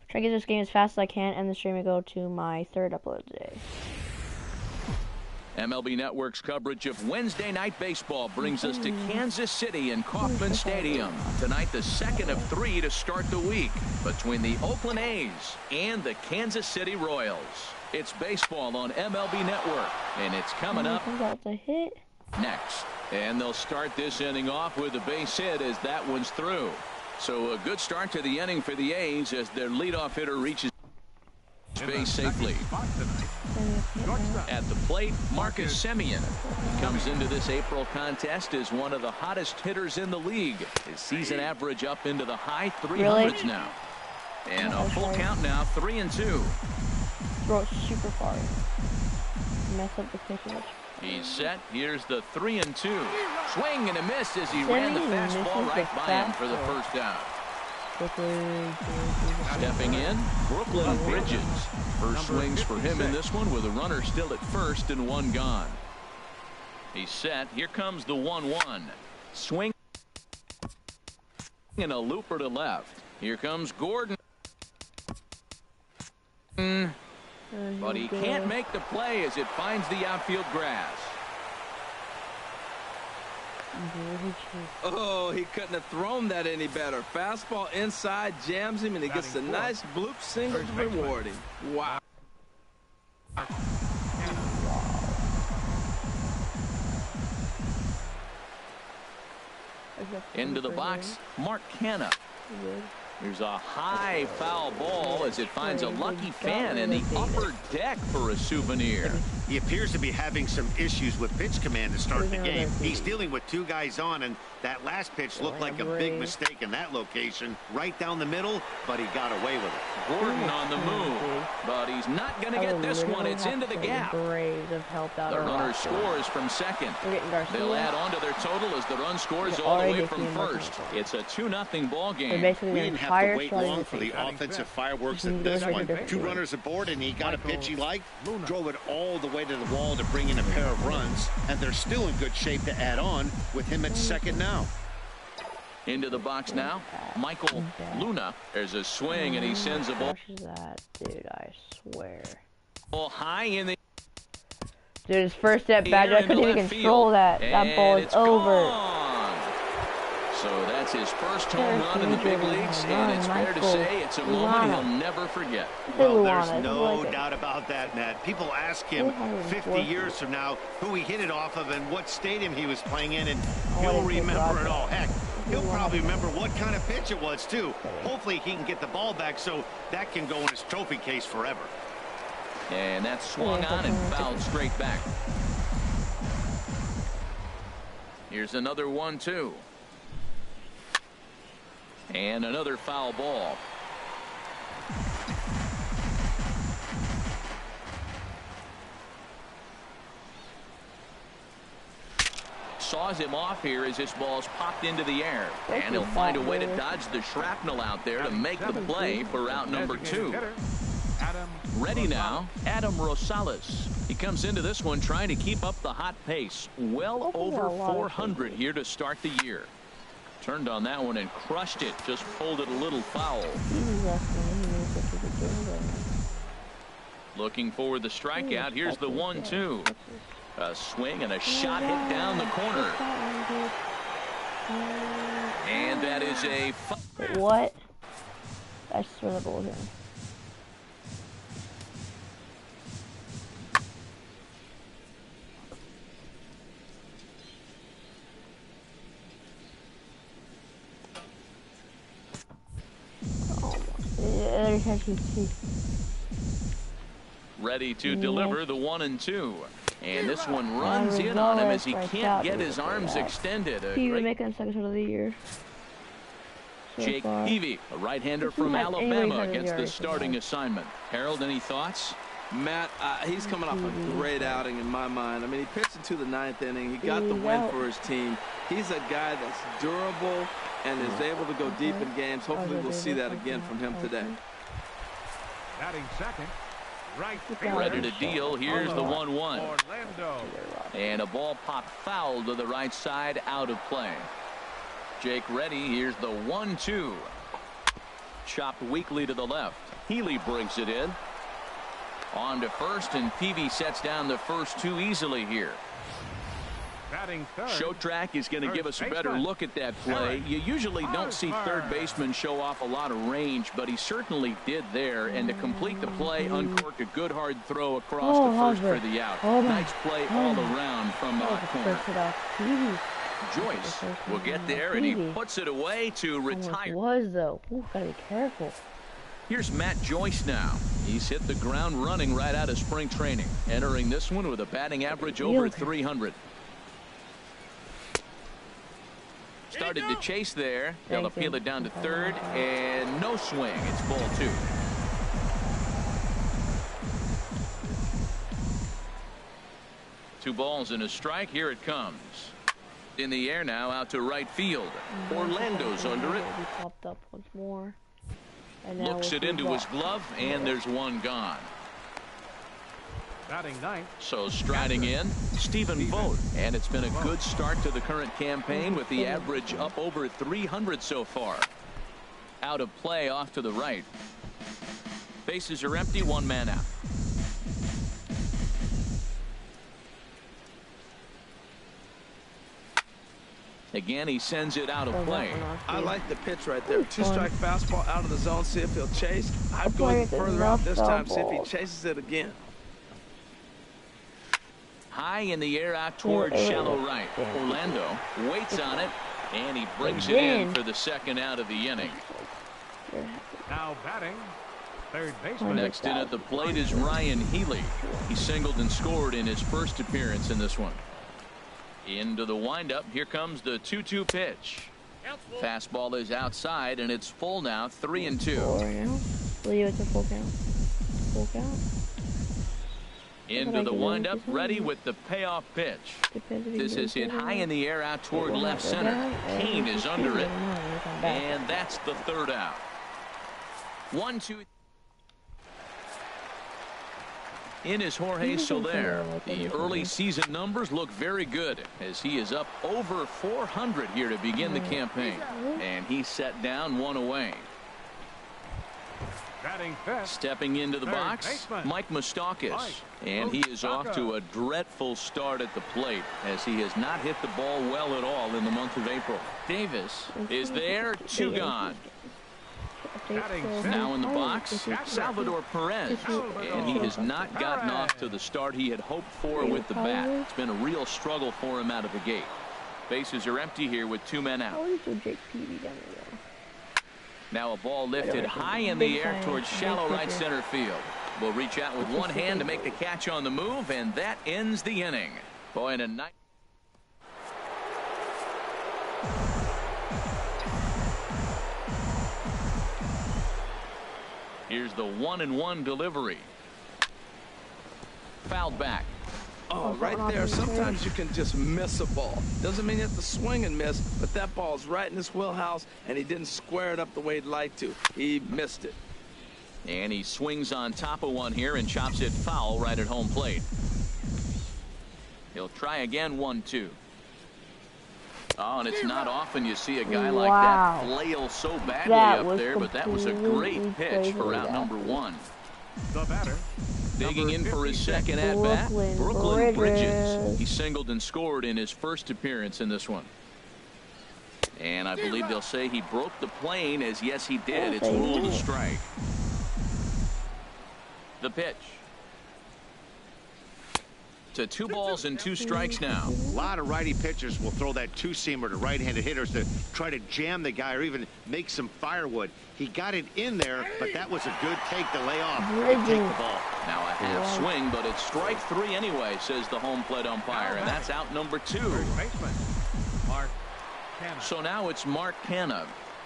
Try to get this game as fast as I can, and the stream will go to my 3rd upload today. MLB Network's coverage of Wednesday night baseball brings us to Kansas City and Kauffman Stadium. Tonight, the 2nd of 3 to start the week between the Oakland A's and the Kansas City Royals. It's baseball on MLB Network, and it's coming up next. And they'll start this inning off with a base hit as that one's through. So a good start to the inning for the A's as their leadoff hitter reaches base safely. At the plate, Marcus Semien comes into this April contest as one of the hottest hitters in the league. His season average up into the high 300s now. And a full count now, 3-2. Throw it super far. Mess up the pitch. He's set. Here's the 3-2. Swing and a miss as he ran the fastball right by him for the first out. Stepping in, Brooklyn Bridges. First swings for him in this one with a runner still at first and one gone. He's set. Here comes the 1-1. Swing and a looper to left. Here comes Gordon. But he can't make the play as it finds the outfield grass. Oh, he couldn't have thrown that any better. Fastball inside, jams him, and he gets a nice bloop single to reward him. Wow. Into the box, Mark Canha. There's a high foul ball as it finds a lucky fan in the upper deck for a souvenir. He appears to be having some issues with pitch command to start the game. He's dealing with two guys on, and that last pitch looked like a big mistake in that location. Right down the middle, but he got away with it. Gordon on the move, but he's not going to get this one. It's into the gap. The runner scores from second. They'll add on to their total as the run scores all the way from first. It's a 2-0 ball game. We didn't have to wait long for the offensive fireworks in this one. Two runners aboard, and he got a pitch he liked, drove it all the way to the wall to bring in a pair of runs, and they're still in good shape to add on with him at second now. Into the box now, Michael Luna. There's a swing, and he sends a ball. That dude, I swear. Ball high in the. Dude, his first at bat, I couldn't even control that. That ball is over. Gone. So that's his first home run in the big leagues, and it's fair to say it's a moment he'll never forget. Well, there's no doubt about that, Matt. People ask him 50 years from now who he hit it off of and what stadium he was playing in, and he'll remember it all. Heck, he'll probably remember what kind of pitch it was, too. Hopefully he can get the ball back so that can go in his trophy case forever. And that's swung on and fouled straight back. Here's another 1-2. And another foul ball. Saws him off here as this ball's popped into the air. And he'll find a way to dodge the shrapnel out there to make the play for out number 2. Ready now, Adam Rosales. He comes into this one trying to keep up the hot pace. Well over 400 here to start the year. Turned on that one and crushed it. Just pulled it a little foul. Looking for the strikeout. Here's the 1-2. A swing and a shot hit down the corner. And that is a... What? I swear the ball here. Ready to deliver the 1-2. And this one runs in on him as he can't get his arms extended. He would make it second of the year. Jake Peavy, a right-hander from Alabama, gets the starting assignment. Harold, any thoughts? Matt, he's coming off a great outing in my mind. I mean, he pitched into the 9th inning. He got the win for his team. He's a guy that's durable and is able to go deep in games. Hopefully we'll see that again from him today. Batting second, right ready to deal. Here's the 1-1. And a ball popped foul to the right side, out of play. Jake ready. Here's the 1-2. Chopped weakly to the left. Healy brings it in. On to first, and Peavy sets down the first 2 easily here. Show Track is going to give us a better look at that play. You usually don't see third baseman show off a lot of range, but he certainly did there. And to complete the play, uncorked a good hard throw across the first for the out. Nice play all around from the corner. Joyce will get there, and he puts it away to retire. It was, though. Ooh, gotta be careful. Here's Matt Joyce now. He's hit the ground running right out of spring training, entering this one with a batting average over 300. Started to chase there. They'll appeal it down to third, and no swing. It's ball 2. Two balls and a strike. Here it comes. In the air now, out to right field. Orlando's under it. He popped up once more. And now looks it into his glove, and there's one gone. Batting ninth. So striding in, Stephen Vogt. And it's been a good start to the current campaign with the average up over 300 so far. Out of play off to the right. Bases are empty, one man out. Again, he sends it out of play. I like the pitch right there. Two-strike fastball out of the zone. See if he'll chase. I'd go even further out this time. See if he chases it again. High in the air out towards shallow right. Orlando waits on it, and he brings it in for the second out of the inning. Now batting, third baseman. Next in at the plate is Ryan Healy. He singled and scored in his first appearance in this one. Into the windup. Here comes the 2-2 pitch. Fastball is outside, and it's full now, 3-2. Leo, it's a full count. Full count. Into the windup, ready with the payoff pitch. This is hit high in the air out toward left center. Kane is under it, and that's the third out. 1-2. In is Jorge Soler. The early season numbers look very good as he is up over 400 here to begin the campaign, and he set down one away. Batting fifth. Stepping into the box, Mike Moustakas, and he is off to a dreadful start at the plate as he has not hit the ball well at all in the month of April. Davis is there, 2 gone. Now in the box, Salvador Perez, and he has not gotten off to the start he had hoped for with the bat. It's been a real struggle for him out of the gate. Bases are empty here with 2 men out. Now a ball lifted high in the air towards shallow right center field. Will reach out with one hand to make the catch on the move, and that ends the inning. Boy, and a nice. Here's the 1-1 delivery. Fouled back. Oh, right there. Sometimes you can just miss a ball. Doesn't mean you have to swing and miss, but that ball's right in his wheelhouse, and he didn't square it up the way he'd like to. He missed it. And he swings on top of one here and chops it foul right at home plate. He'll try again, 1-2. Oh, and it's not often you see a guy like that flail so badly up there, but that was a great pitch for out number 1. The batter. Digging in for his second at-bat, Brooklyn Bridges. He singled and scored in his first appearance in this one. And I believe they'll say he broke the plane, as yes he did. It's ruled a strike. The pitch. To 2 balls and 2 strikes now. A lot of righty pitchers will throw that two-seamer to right-handed hitters to try to jam the guy or even make some firewood. He got it in there, but that was a good take to lay off and take the ball. Now a half swing, but it's strike 3 anyway, says the home plate umpire, and that's out number 2. So now it's Mark Canha.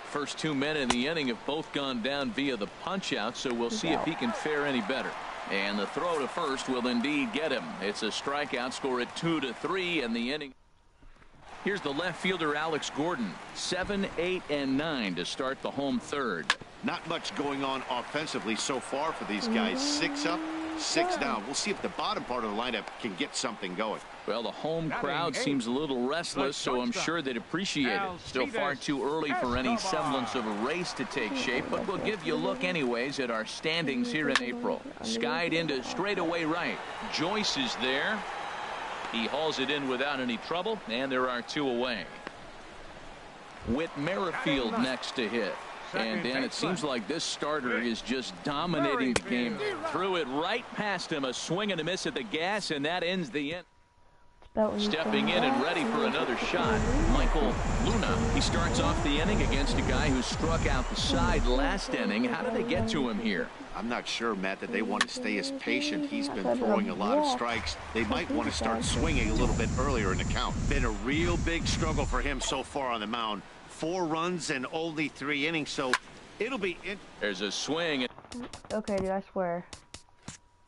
First 2 men in the inning have both gone down via the punch-out, so we'll see if he can fare any better. And the throw to first will indeed get him. It's a strikeout, score at 2-3 in the inning. Here's the left fielder Alex Gordon. 7, 8, and 9 to start the home third. Not much going on offensively so far for these guys. 6 up, 6 down. We'll see if the bottom part of the lineup can get something going. Well, the home crowd seems a little restless, so I'm sure they'd appreciate it. Still far too early for any semblance of a race to take shape, but we'll give you a look anyways at our standings here in April. Skied into straightaway right. Joyce is there. He hauls it in without any trouble, and there are 2 away. Whit Merrifield next to hit. And Dan, it seems like this starter is just dominating the game. Threw it right past him, a swing and a miss at the gas, and that ends the inning. Stepping in and ready for another shot, Michael Luna. He starts off the inning against a guy who struck out the side last inning. How did they get to him here? I'm not sure, Matt, that they want to stay as patient. He's been throwing a lot of strikes. They might want to start swinging a little bit earlier in the count. Been a real big struggle for him so far on the mound. 4 runs and only 3 innings, so it'll be... There's a swing. Okay, dude, I swear.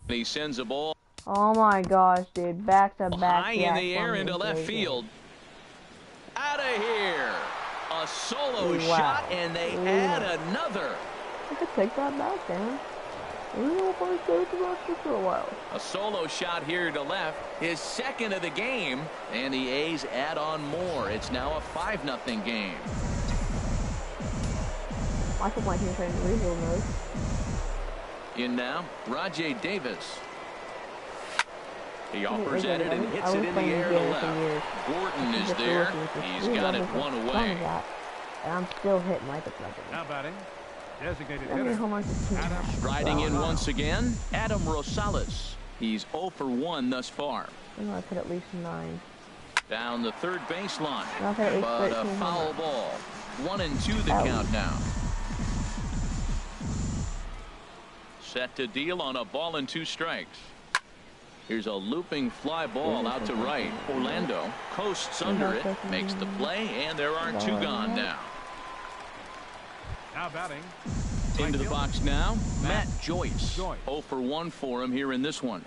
He sends a ball. Oh my gosh, dude. Back to back. High in the air into left field. Out of here. A solo shot, and they add another. I could take that back, Dan. For a while. A solo shot here to left, his second of the game, and the A's add on more. It's now a 5-0 game. I think my team's trying to rebuild mode. In now, Rajay Davis. He offers at it and hits it in the air to left. Gordon is there. He's got it one away. And I'm still hitting like a president. Now batting. Designated hitter. Striding in once again, Adam Rosales. He's 0 for 1 thus far. I'm going to put at least 9. Down the third baseline, but a foul ball. 1-2 the count now. Set to deal on a ball and 2 strikes. Here's a looping fly ball out to right. Orlando coasts under it, makes the play, and there are 2 gone now. Now batting. Into the box now, Matt Joyce. 0 for 1 for him here in this one.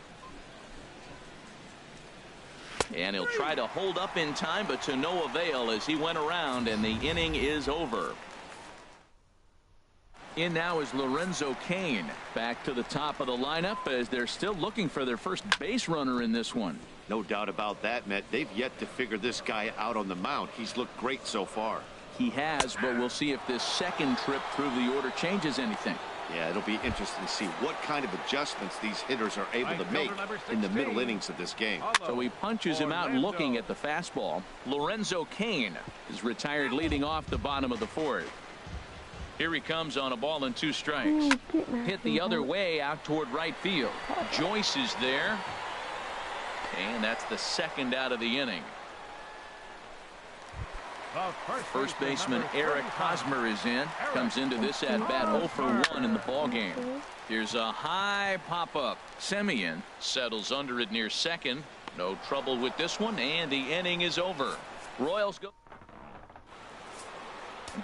And he'll try to hold up in time, but to no avail as he went around, and the inning is over. In now is Lorenzo Cain. Back to the top of the lineup as they're still looking for their first base runner in this one. No doubt about that, Matt. They've yet to figure this guy out on the mound. He's looked great so far. He has, but we'll see if this second trip through the order changes anything. Yeah, it'll be interesting to see what kind of adjustments these hitters are able to make in the middle innings of this game. So he punches him out looking at the fastball. Lorenzo Cain is retired leading off the bottom of the 4th. Here he comes on a ball and 2 strikes. Hit the other way out toward right field. Joyce is there. And that's the second out of the inning. First baseman Eric Hosmer is in. Comes into this at bat 0 for 1 in the ball game. Here's a high pop-up. Semien settles under it near second. No trouble with this one, and the inning is over. Royals go.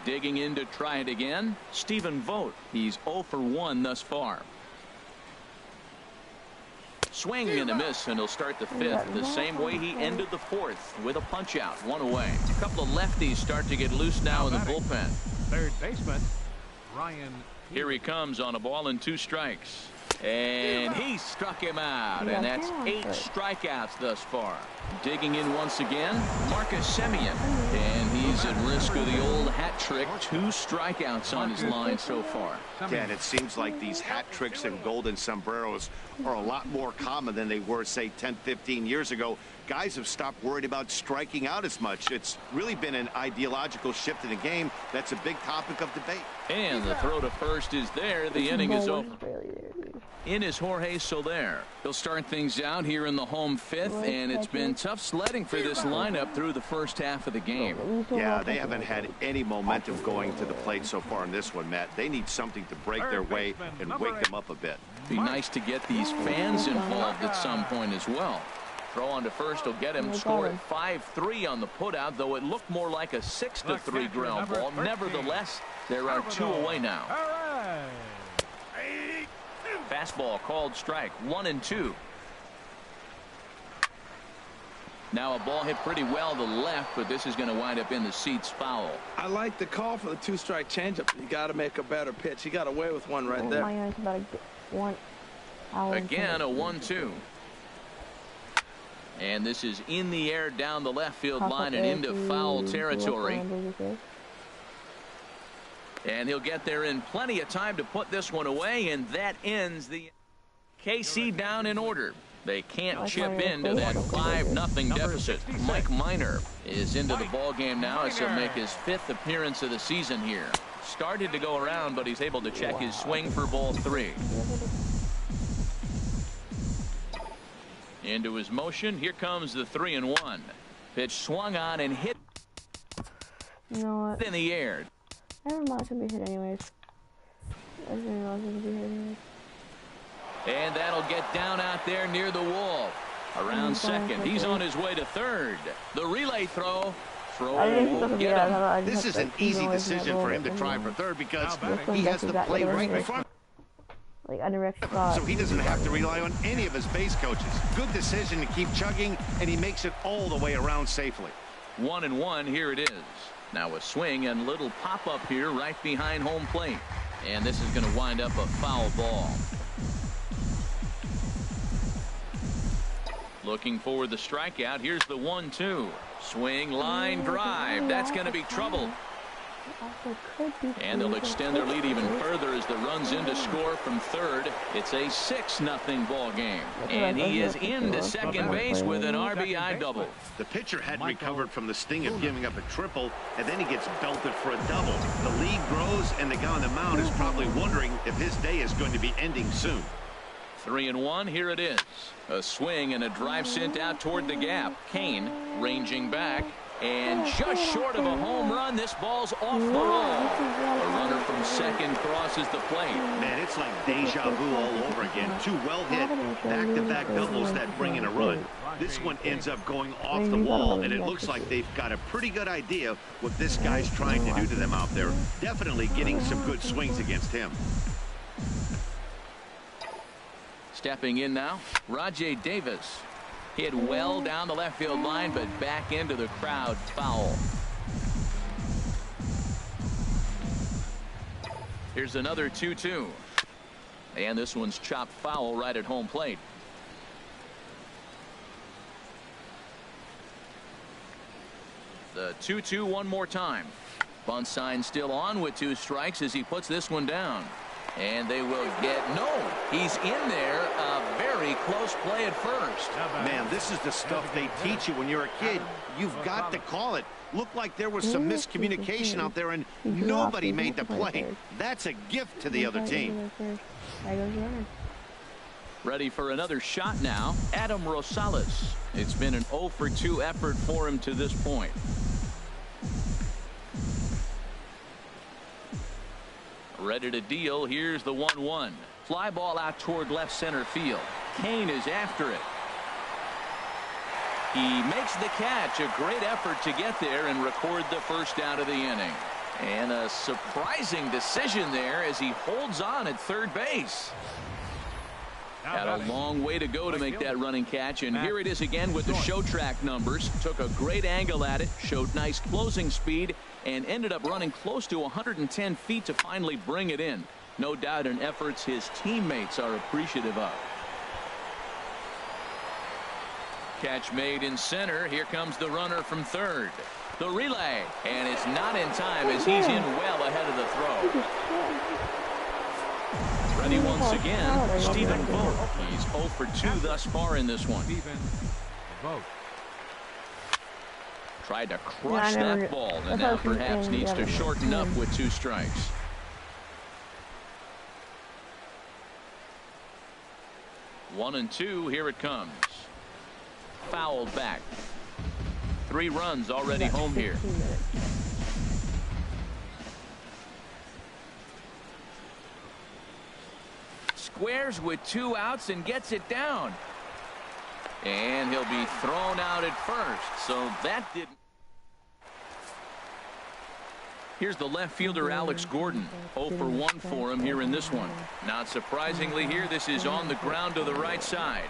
Digging in to try it again, Stephen Vogt. He's 0 for 1 thus far. Swing and a miss, and he'll start the 5th the same way he ended the 4th with a punch out, 1 away. A couple of lefties start to get loose now in the bullpen. Third baseman Ryan. Here he comes on a ball and 2 strikes. And he struck him out, and that's 8 strikeouts thus far. Digging in once again, Marcus Semien, and he's at risk of the old hat trick. 2 strikeouts on his line so far. Yeah, and it seems like these hat tricks and golden sombreros are a lot more common than they were, say, 10, 15 years ago. Guys have stopped worried about striking out as much. It's really been an ideological shift in the game. That's a big topic of debate. And the throw to first is there. The inning is over. In is Jorge Soler. He'll start things out here in the home 5th, and it's been tough sledding for this lineup through the first half of the game. Yeah, they haven't had any momentum going to the plate so far in this one, Matt. They need something to break their way and wake them up a bit. Be nice to get these fans involved at some point as well. Throw on to first will get him scored 5-3 on the putout, though it looked more like a 6-3 ground ball. Nevertheless, there are 2 away now. Fastball called strike, 1-2. Now a ball hit pretty well to left, but this is going to wind up in the seats foul. I like the call for the 2-strike changeup. You got to make a better pitch. He got away with one right there. Again, a 1-2. And this is in the air down the left field line and into foul territory. And he'll get there in plenty of time to put this one away, and that ends the KC down in order. They can't chip into that 5-0 deficit. Mike Minor is into the ball game now as he'll make his 5th appearance of the season here. Started to go around, but he's able to check his swing for ball 3. Into his motion. Here comes the 3-1. Pitch swung on and hit in the air. I don't know it's going to be hit anyways. I didn't realize it was going to be hit anyways. And that'll get down out there near the wall. Around second. He's on his way to third. The relay throw. This is an easy decision for him to try for third because he has the play right in front. Like I never actually thought. So he doesn't have to rely on any of his base coaches. Good decision to keep chugging, and he makes it all the way around safely. 1-1, here it is. Now a swing and little pop-up here right behind home plate. And this is going to wind up a foul ball. Looking for the strikeout. Here's the 1-2. Swing, line, drive. That's going to be trouble. And they'll extend their lead even further as the runs in to score from third. It's a 6-0 ball game. And he is into second base with an RBI double. The pitcher hadn't recovered from the sting of giving up a triple, and then he gets belted for a double. The lead grows, and the guy on the mound is probably wondering if his day is going to be ending soon. 3-1, here it is. A swing and a drive sent out toward the gap. Kane ranging back, and just short of a home run, this ball's off the wall. A runner from second crosses the plate. Man, it's like deja vu all over again. Two well hit back-to-back doubles that bring in a run. This one ends up going off the wall, and it looks like they've got a pretty good idea what this guy's trying to do to them out there. Definitely getting some good swings against him. Stepping in now, Rajai Davis. Hit well down the left field line, but back into the crowd, foul. Here's another 2-2. And this one's chopped foul right at home plate. The 2-2 one more time. Bunt sign still on with 2 strikes as he puts this one down. And they will get no. He's in there. A very close play at first. Man, this is the stuff they teach you when you're a kid. You've got to call it. Looked like there was some miscommunication out there, and nobody made the play. That's a gift to the other team. Ready for another shot now. Adam Rosales. It's been an 0-for-2 effort for him to this point. Ready to deal. Here's the 1-1. Fly ball out toward left center field. Kane is after it. He makes the catch. A great effort to get there and record the first out of the inning. And a surprising decision there as he holds on at third base. Had a long way to go to make that running catch, and here it is again with the show track numbers. Took a great angle at it, showed nice closing speed, and ended up running close to 110 feet to finally bring it in. No doubt in efforts his teammates are appreciative of. Catch made in center. Here comes the runner from third. The relay, and it's not in time as he's in well ahead of the throw. Ready once again, Stephen Vogt. He's 0-for-2 thus far in this one. Stephen Vogt. Tried to crush that ball, and now perhaps needs to shorten up with 2 strikes. One and 2, here it comes. Fouled back. 3 runs already home here. Squares with 2 outs and gets it down. And he'll be thrown out at first. So that didn't. Here's the left fielder, Alex Gordon. 0-for-1 for him here in this one. Not surprisingly here, this is on the ground to the right side.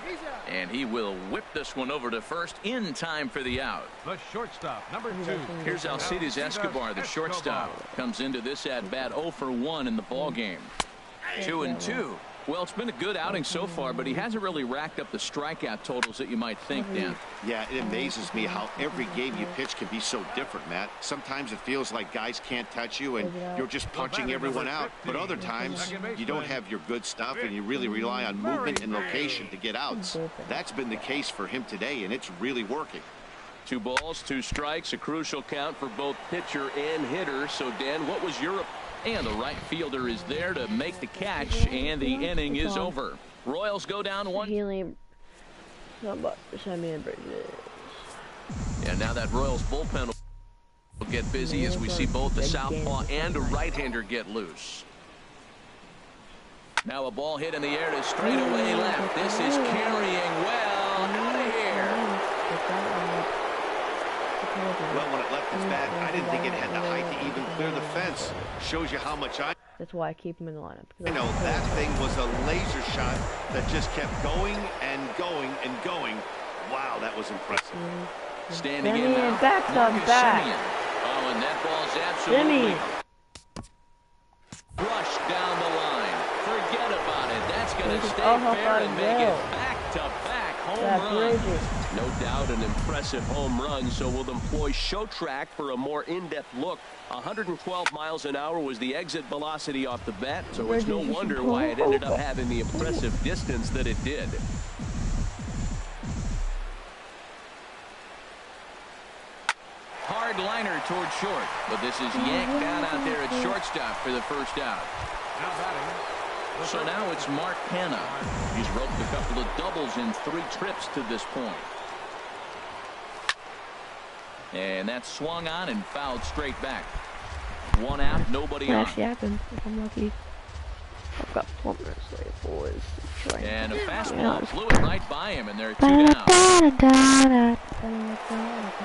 And he will whip this one over to first in time for the out. The shortstop, number 2. Here's Alcides Escobar, the shortstop. Comes into this at-bat 0-for-1 in the ball game. 2-2. Well, it's been a good outing so far, but he hasn't really racked up the strikeout totals that you might think, Dan. Yeah, it amazes me how every game you pitch can be so different, Matt. Sometimes it feels like guys can't touch you and you're just punching everyone out. But other times you don't have your good stuff and you really rely on movement and location to get outs. That's been the case for him today, and it's really working. 2 balls, 2 strikes, a crucial count for both pitcher and hitter. So, Dan, what was your... And the right fielder is there to make the catch, and the inning is over. Royals go down 1. Healing. And now that Royals bullpen will get busy as we see both the southpaw and a right-hander get loose. Now a ball hit in the air to straightaway left. This is carrying well. Out of here. Well, when it left its bat, I didn't think it had the height to even clear the fence. Shows you how much That's why I keep him in the lineup. You know, that thing was a laser shot that just kept going and going and going. Wow, that was impressive. Standing in now, back Marcus to back. Semien. Oh, and that ball's absolutely flushed down the line. Forget about it. That's going to stay fair and make it back-to-back home runs. No doubt an impressive home run, so we'll employ ShowTrack for a more in-depth look. 112 miles an hour was the exit velocity off the bat, so it's no wonder why it ended up having the impressive distance that it did. Hard liner toward short, but this is yanked down out there at shortstop for the first out. So now it's Mark Hanna. He's roped a couple of doubles in 3 trips to this point. And that's swung on and fouled straight back. 1 out, nobody on. Actually happens if I'm lucky. I've got 4 minutes left, boys. And a fastball flew it right by him, and there are 2 down.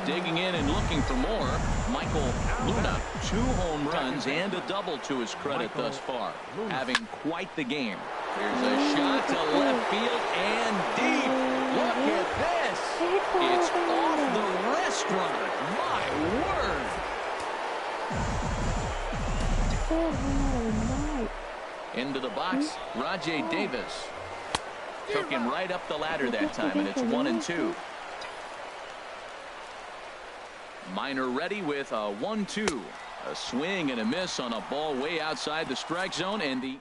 Digging in and looking for more, Michael Luna. 2 home runs and a double to his credit thus far. Having quite the game. Here's a shot to left field and deep. Look at this. It's off the restaurant. My word. Into the box, Rajai Davis. Took him right up the ladder that time, and it's 1-2. Minor ready with a 1-2. A swing and a miss on a ball way outside the strike zone, and the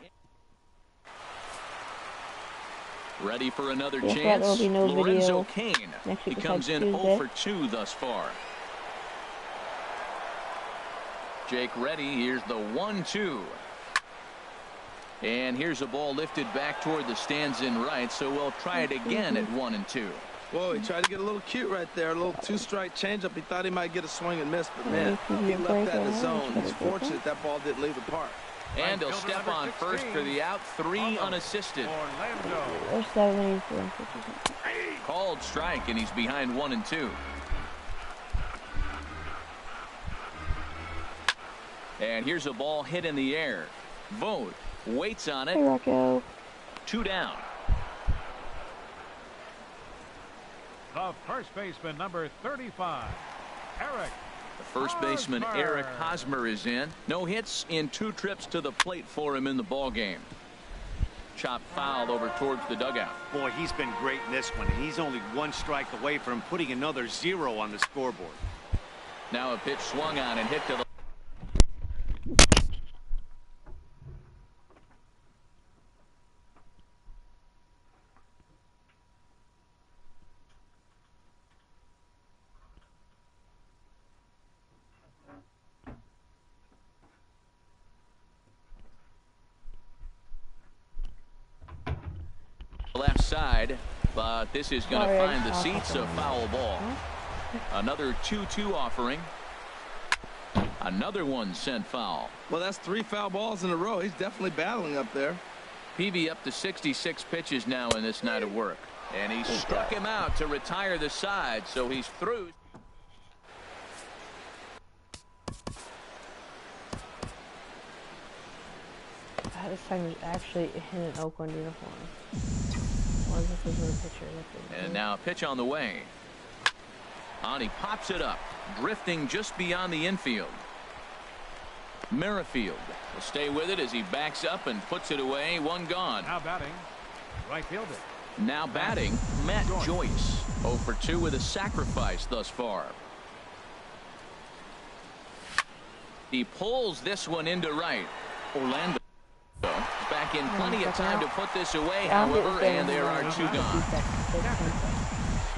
ready for another chance. Lorenzo Cain. He comes in 0 for 2 thus far. Jake ready. Here's the 1-2. And here's a ball lifted back toward the stands in right, so we'll try it again at 1-2. Whoa, he tried to get a little cute right there. A little 2-strike changeup. He thought he might get a swing and miss, but man, he left that in the zone. He's fortunate that ball didn't leave the park. And he'll step on first for the out. 3 unassisted. Called strike, and he's behind 1-2. And here's a ball hit in the air. Vogt waits on it. 2 down. The first baseman, number 35, Eric. The first baseman, Eric Hosmer, is in. No hits in 2 trips to the plate for him in the ball game. Chop foul over towards the dugout. Boy, he's been great in this one. He's only 1 strike away from putting another 0 on the scoreboard. Now a pitch swung on and hit to the left side, but this is going to find the seats. A foul ball. Another 2-2 offering. Another one sent foul. Well, that's 3 foul balls in a row. He's definitely battling up there. Peavy up to 66 pitches now in this night of work, and he struck him out to retire the side, so he's through. This time was actually in an Oakland uniform. And now a pitch on the way. On he pops it up, drifting just beyond the infield. Merrifield will stay with it as he backs up and puts it away. 1 gone. Now batting, right fielder. Now batting, Matt Joyce. 0 for 2 with a sacrifice thus far. He pulls this one into right. Orlando back in plenty of time to put this away, however, and there are 2 gone.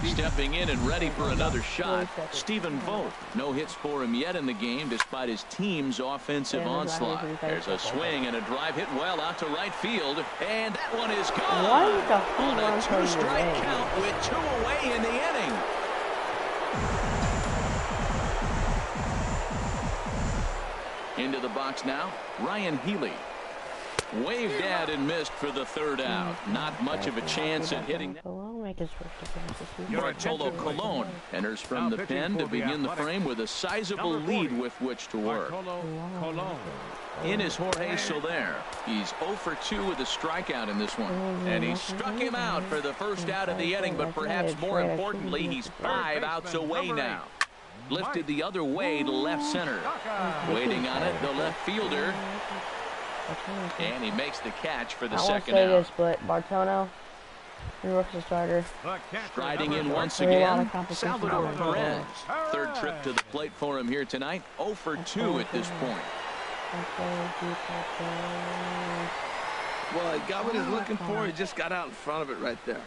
Stepping in and ready for another shot, Stephen Vogt. No hits for him yet in the game despite his team's offensive onslaught. There's a swing and a drive hit well out to right field, and that one is gone on a 2-strike count with 2 away in the inning. Into the box now, Ryan Healy. Waved at and missed for the 3rd out. Not much of a chance at hitting. make his first appearance this season. Bartolo Colon enters from the pen to begin the frame with a sizable lead with which to work. In is Jorge Soler. He's 0 for 2 with a strikeout in this one. And he struck him out for the first out of the inning, but perhaps more importantly, he's 5 outs away now. Lifted the other way to left center. Waiting on it, the left fielder. And he makes the catch for the second out. I won't say this, but Bartolo, he works the starter. Striding in once again, Salvador Perez. Third trip to the plate for him here tonight. 0 for 2 at this point. Well, he got what he's looking for. He just got out in front of it right there.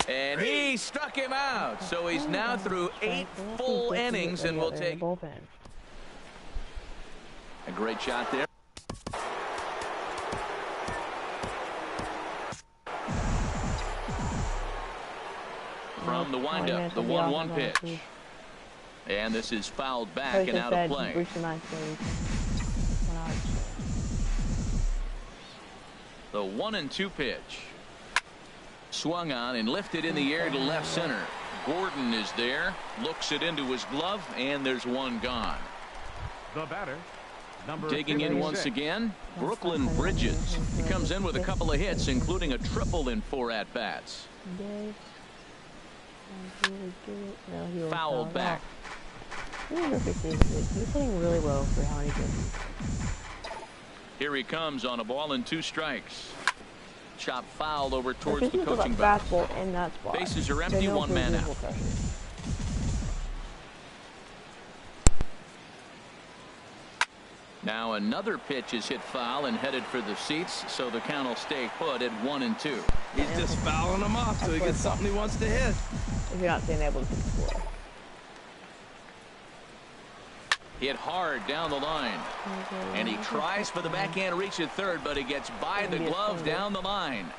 And he struck him out. So he's now through 8 full innings and will take a great shot there. From the windup, the 1-1 pitch. And this is fouled back and out of play. The 1-2 pitch. Swung on and lifted in the air to left center. Gordon is there, looks it into his glove, and there's one gone. The batter, digging in once again, Brooklyn Bridges. He comes in with a couple of hits, including a triple in 4 at-bats. Fouled back. He's hitting really well for how he gets. Here he comes on a ball and 2 strikes. Chop foul over towards the coaching box. In that spot. Bases are empty, 1 man out. Now another pitch is hit foul and headed for the seats, so the count will stay put at 1-2. He's just fouling him off till he gets something he wants to hit. If you're not being able to score. Hit hard down the line. And he tries for the backhand reach at third, but he gets by the glove down the line.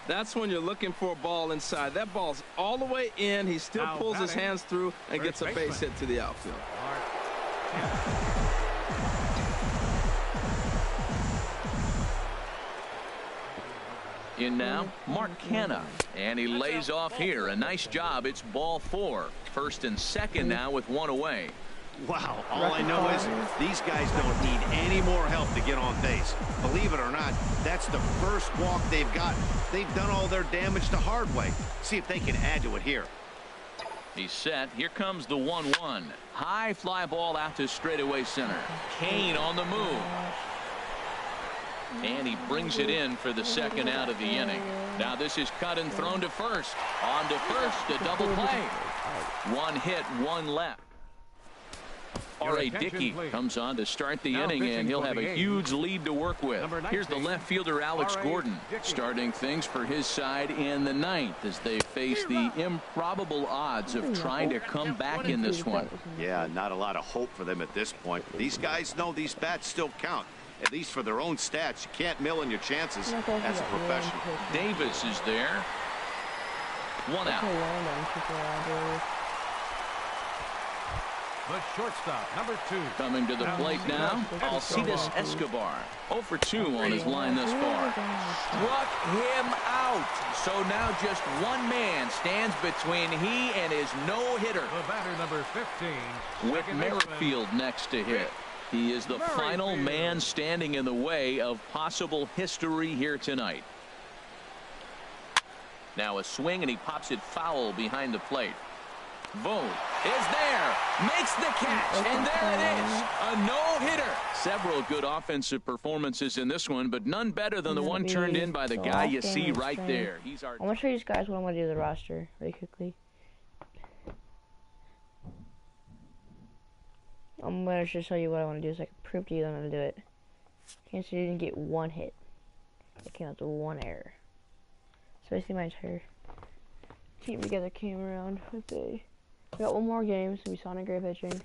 That's when you're looking for a ball inside. That ball's all the way in. He still pulls his hands through and gets a base hit to the outfield. In now, Mark Canha, and he lays off here. A nice job. It's ball 4. First and second now with 1 away. Wow, all I know is these guys don't need any more help to get on base. Believe it or not, that's the first walk they've gotten. They've done all their damage the hard way. See if they can add to it here. He's set. Here comes the 1-1. High fly ball out to straightaway center. Kane on the move. And he brings it in for the second out of the inning. Now this is cut and thrown to first. On to first, a double play. 1 hit, 1 left. R.A. Dickey comes on to start the inning, and he'll have a huge lead to work with. Here's the left fielder, Alex Gordon, starting things for his side in the 9th as they face the improbable odds of trying to come back in this one. Yeah, not a lot of hope for them at this point. These guys know these bats still count, at least for their own stats. You can't mill in your chances as a professional. Davis is there. 1 out. The shortstop, number 2. Coming to the plate now, Alcides Escobar. 0 for 2 on his line thus far. Struck him out. So now just 1 man stands between he and his no-hitter. The batter, number 15. With Merrifield next to hit. He is the final man standing in the way of possible history here tonight. Now a swing, and he pops it foul behind the plate. Vogt is there, makes the catch, and there it is, a no-hitter. Several good offensive performances in this one, but none better than the one turned in by the guy you see right there. I'm going to show you guys what I'm going to do with the roster really quickly. I'm going to just show you what I want to do so I can prove to you that I'm going to do it. Kansas City didn't get 1 hit. It came out to 1 error. So basically my entire team together came around with a... We got 1 more game, so we Sonic Gray pitching.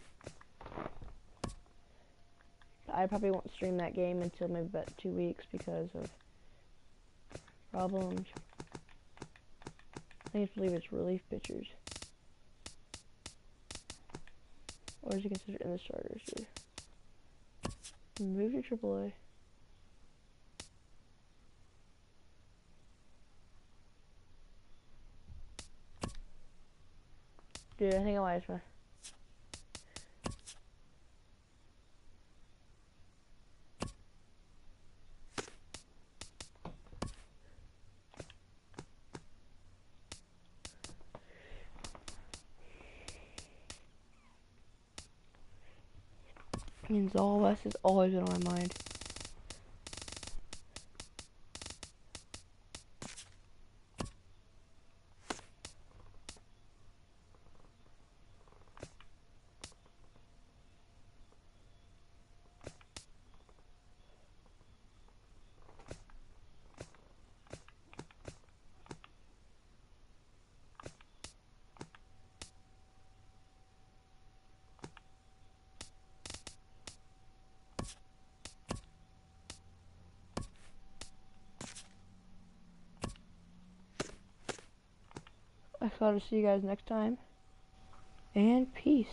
I probably won't stream that game until maybe about 2 weeks because of problems. I believe it's relief pitchers. Or is it considered in the starters here? Move to AAA. Dude, I think I might as means all of us has always been on my mind. I thought to see you guys next time. And peace.